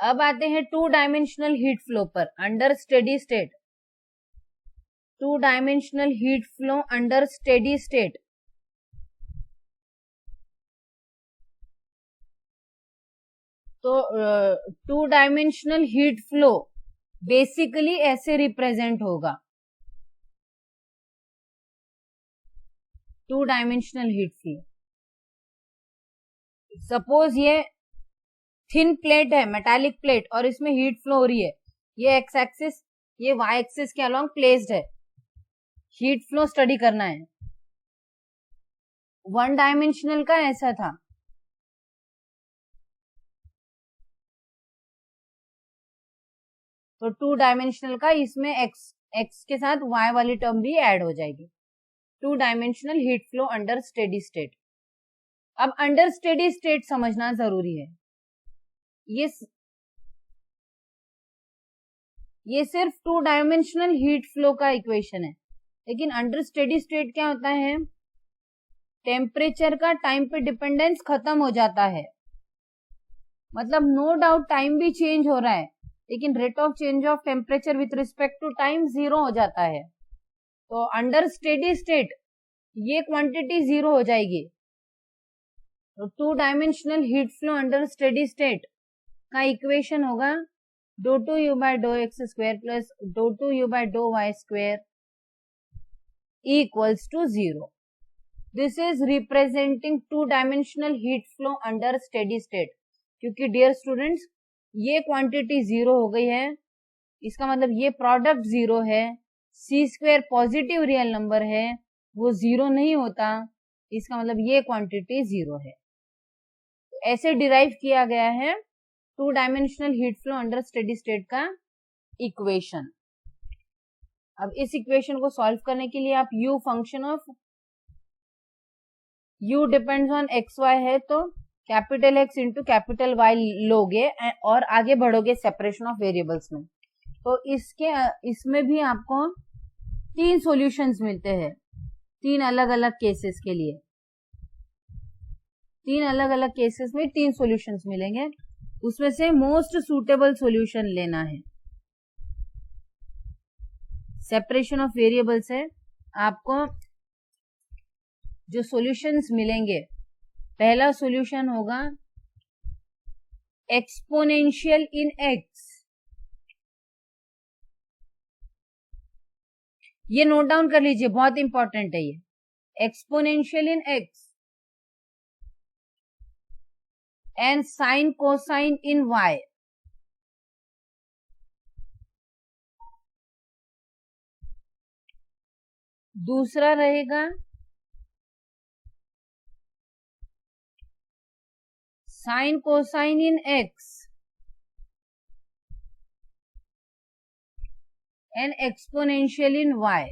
S1: अब आते हैं 2 डायमेंशनल हीट फ्लो पर under steady state. 2 dimensional heat flow under steady state. तो 2 डायमेंशनल हीट फ्लो बेसिकली ऐसे represent होगा। 2 dimensional heat flow, suppose ये thin plate है, metallic plate, और इसमें हीट फ्लो हो रही है, ये एक्स एक्सिस ये वाई एक्सिस के अलोंग प्लेस्ड है, हीट फ्लो स्टडी करना है। वन डायमेंशनल का ऐसा था, तो टू डायमेंशनल का इसमें एक्स के साथ वाई वाली टर्म भी ऐड हो जाएगी। To dimensional heat flow under steady state. अब अंडर स्टेडी स्टेट समझना जरूरी है। ये सिर्फ टू डायमेंशनल हीट फ्लो का इक्वेशन है, लेकिन अंडर स्टेडी स्टेट क्या होता है, टेम्परेचर का टाइम पे डिपेंडेंस खत्म हो जाता है। मतलब नो डाउट टाइम भी चेंज हो रहा है, लेकिन rate of change of temperature with respect to time 0 हो जाता है। तो अंडर स्टेडी स्टेट ये क्वांटिटी 0 हो जाएगी। तो two dimensional heat flow under steady state का इक्वेशन होगा do two u by dough x square plus do two u by dough y square equals to 0। This is representing two dimensional heat flow under steady state. क्योंकि dear students, ये quantity 0 हो गई है, इसका मतलब ये product 0 है। सी square positive real number है, वो 0 नहीं होता, इसका मतलब ये क्वांटिटी 0 है। ऐसे डिराइव किया गया है to dimensional heat flow under steady state का इक्वेशन। अब इस इक्वेशन को सॉल्व करने के लिए आप u function of u depends on x y है, तो capital X into capital Y लोगे और आगे बढ़ोगे सेपरेशन ऑफ वेरिएबल्स में। तो इसमें भी आपको 3 सॉल्यूशंस मिलते हैं, 3 अलग अलग केसेस के लिए। 3 अलग अलग केसेस में 3 सॉल्यूशंस मिलेंगे, उसमें से मोस्ट सूटेबल सॉल्यूशन लेना है। सेपरेशन ऑफ वेरिएबल्स है, आपको जो सॉल्यूशंस मिलेंगे, पहला सॉल्यूशन होगा एक्सपोनेंशियल इन एक्स। ये नोट डाउन कर लीजिए, बहुत इंपॉर्टेंट है ये। Exponential in x and sine cosine in y. दूसरा रहेगा sine cosine in x and exponential in y.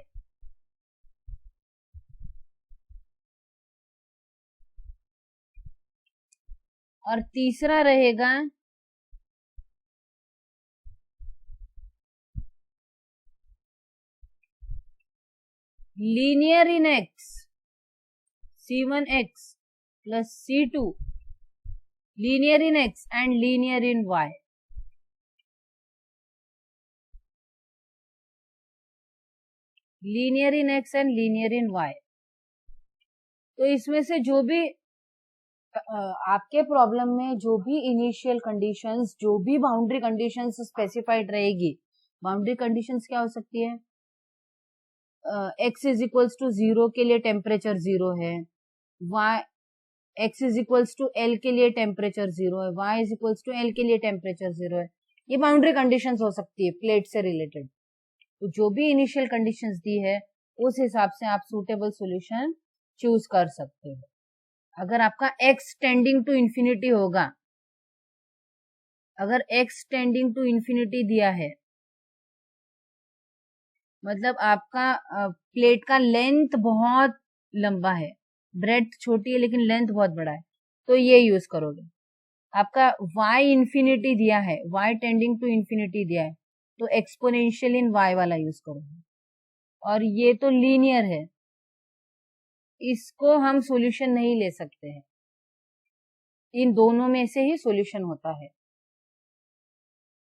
S1: और तीसरा रहेगा linear in x, c1x plus c2, linear in x and linear in y. Linear in x and linear in y. तो इसमें से जो भी आपके प्रॉब्लम में जो भी इनिशियल कंडीशंस, जो भी बाउंड्री कंडीशंस स्पेसिफाइड रहेगी, बाउंड्री कंडीशंस क्या हो सकती है, x इज इक्वल्स टू 0 के लिए टेम्परेचर 0 है, x is equals to L के लिए टेम्परेचर 0 है, y is equals to L के लिए टेम्परेचर 0 है। ये बाउंड्री कंडीशंस हो सकती है प्लेट से रिलेटेड। तो जो भी इनिशियल कंडीशंस दी है, उस हिसाब से आप सूटेबल सॉल्यूशन चूज कर सकते हो। अगर आपका x टेंडिंग टू इंफिनिटी होगा, अगर x टेंडिंग टू इंफिनिटी दिया है, मतलब आपका प्लेट का लेंथ बहुत लंबा है, ब्रेड्थ छोटी है लेकिन लेंथ बहुत बड़ा है, तो ये यूज करोगे। आपका y इंफिनिटी दिया है, y टेंडिंग टू इंफिनिटी दिया है, तो एक्सपोनेंशियल इन y वाला यूज करोगे। और ये तो लीनियर है, इसको हम सॉल्यूशन नहीं ले सकते हैं, इन दोनों में से ही सॉल्यूशन होता है।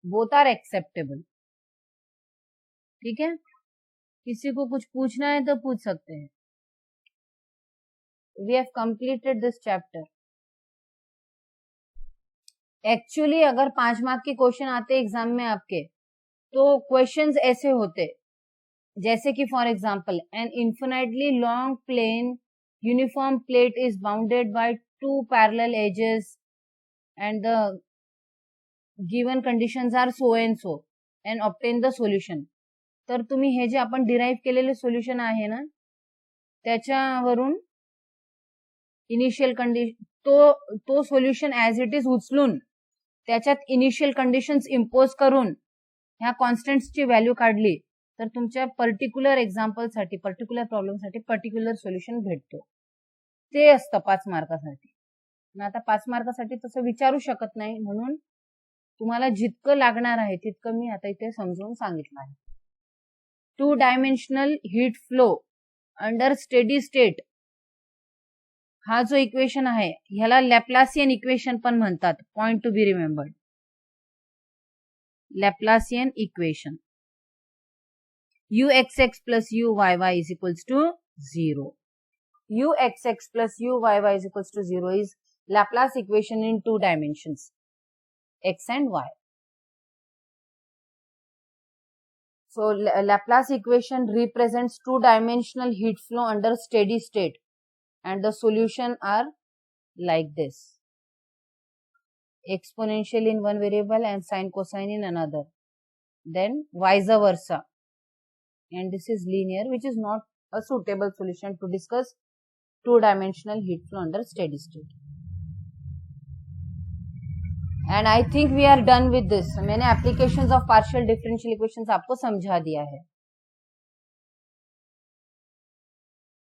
S1: Both are acceptable. ठीक है, किसी को कुछ पूछना है तो पूछ सकते हैं। We have completed this chapter. Actually अगर 5 मार्क के क्वेश्चन आते एग्जाम में आपके, तो क्वेश्चंस ऐसे होते, जैसे कि for example an infinitely long plane uniform plate is bounded by 2 parallel edges and the given conditions are so and so, and obtain the solution. तर तुम्ही हे जे आपण डिराईव्ह केलेले सोल्युशन आहे ना त्याच्यावरून इनिशियल कंडिशन तो सोल्युशन ऍज इट इज उचलून त्याच्यात इनिशियल कंडिशन्स इम्पोज करून ह्या कॉन्स्टंट्सची व्हॅल्यू काढली तर तुमच्या पर्टिक्युलर एक्झाम्पलसाठी पर्टिक्युलर प्रॉब्लेमसाठी पर्टिक्युलर सोल्युशन भेटतो. ते असतं 5 मार्कासाठी. आता 5 मार्कासाठी तसं विचारू शकत नाही म्हणून तुम्हाला जितकं लागणार आहे तितकं मी आता इथे समजावून सांगितलं आहे. 2 dimensional heat flow under steady state हा जो इक्वेशन आहे ह्याला लॅप्लासियन इक्वेशन पण म्हणतात. Point to be remembered. Laplacian equation uxx plus uyy is equals to 0. uxx plus uyy is equals to 0 is Laplace equation in 2 dimensions, x and y. So Laplace equation represents 2-dimensional heat flow under steady state and the solution are like this. Exponential in one variable and sine cosine in another. Then vice versa. And this is linear, which is not a suitable solution to discuss 2-dimensional heat flow under steady state. And I think we are done with this. मैंने applications of partial differential equations आपको समझा दिया है.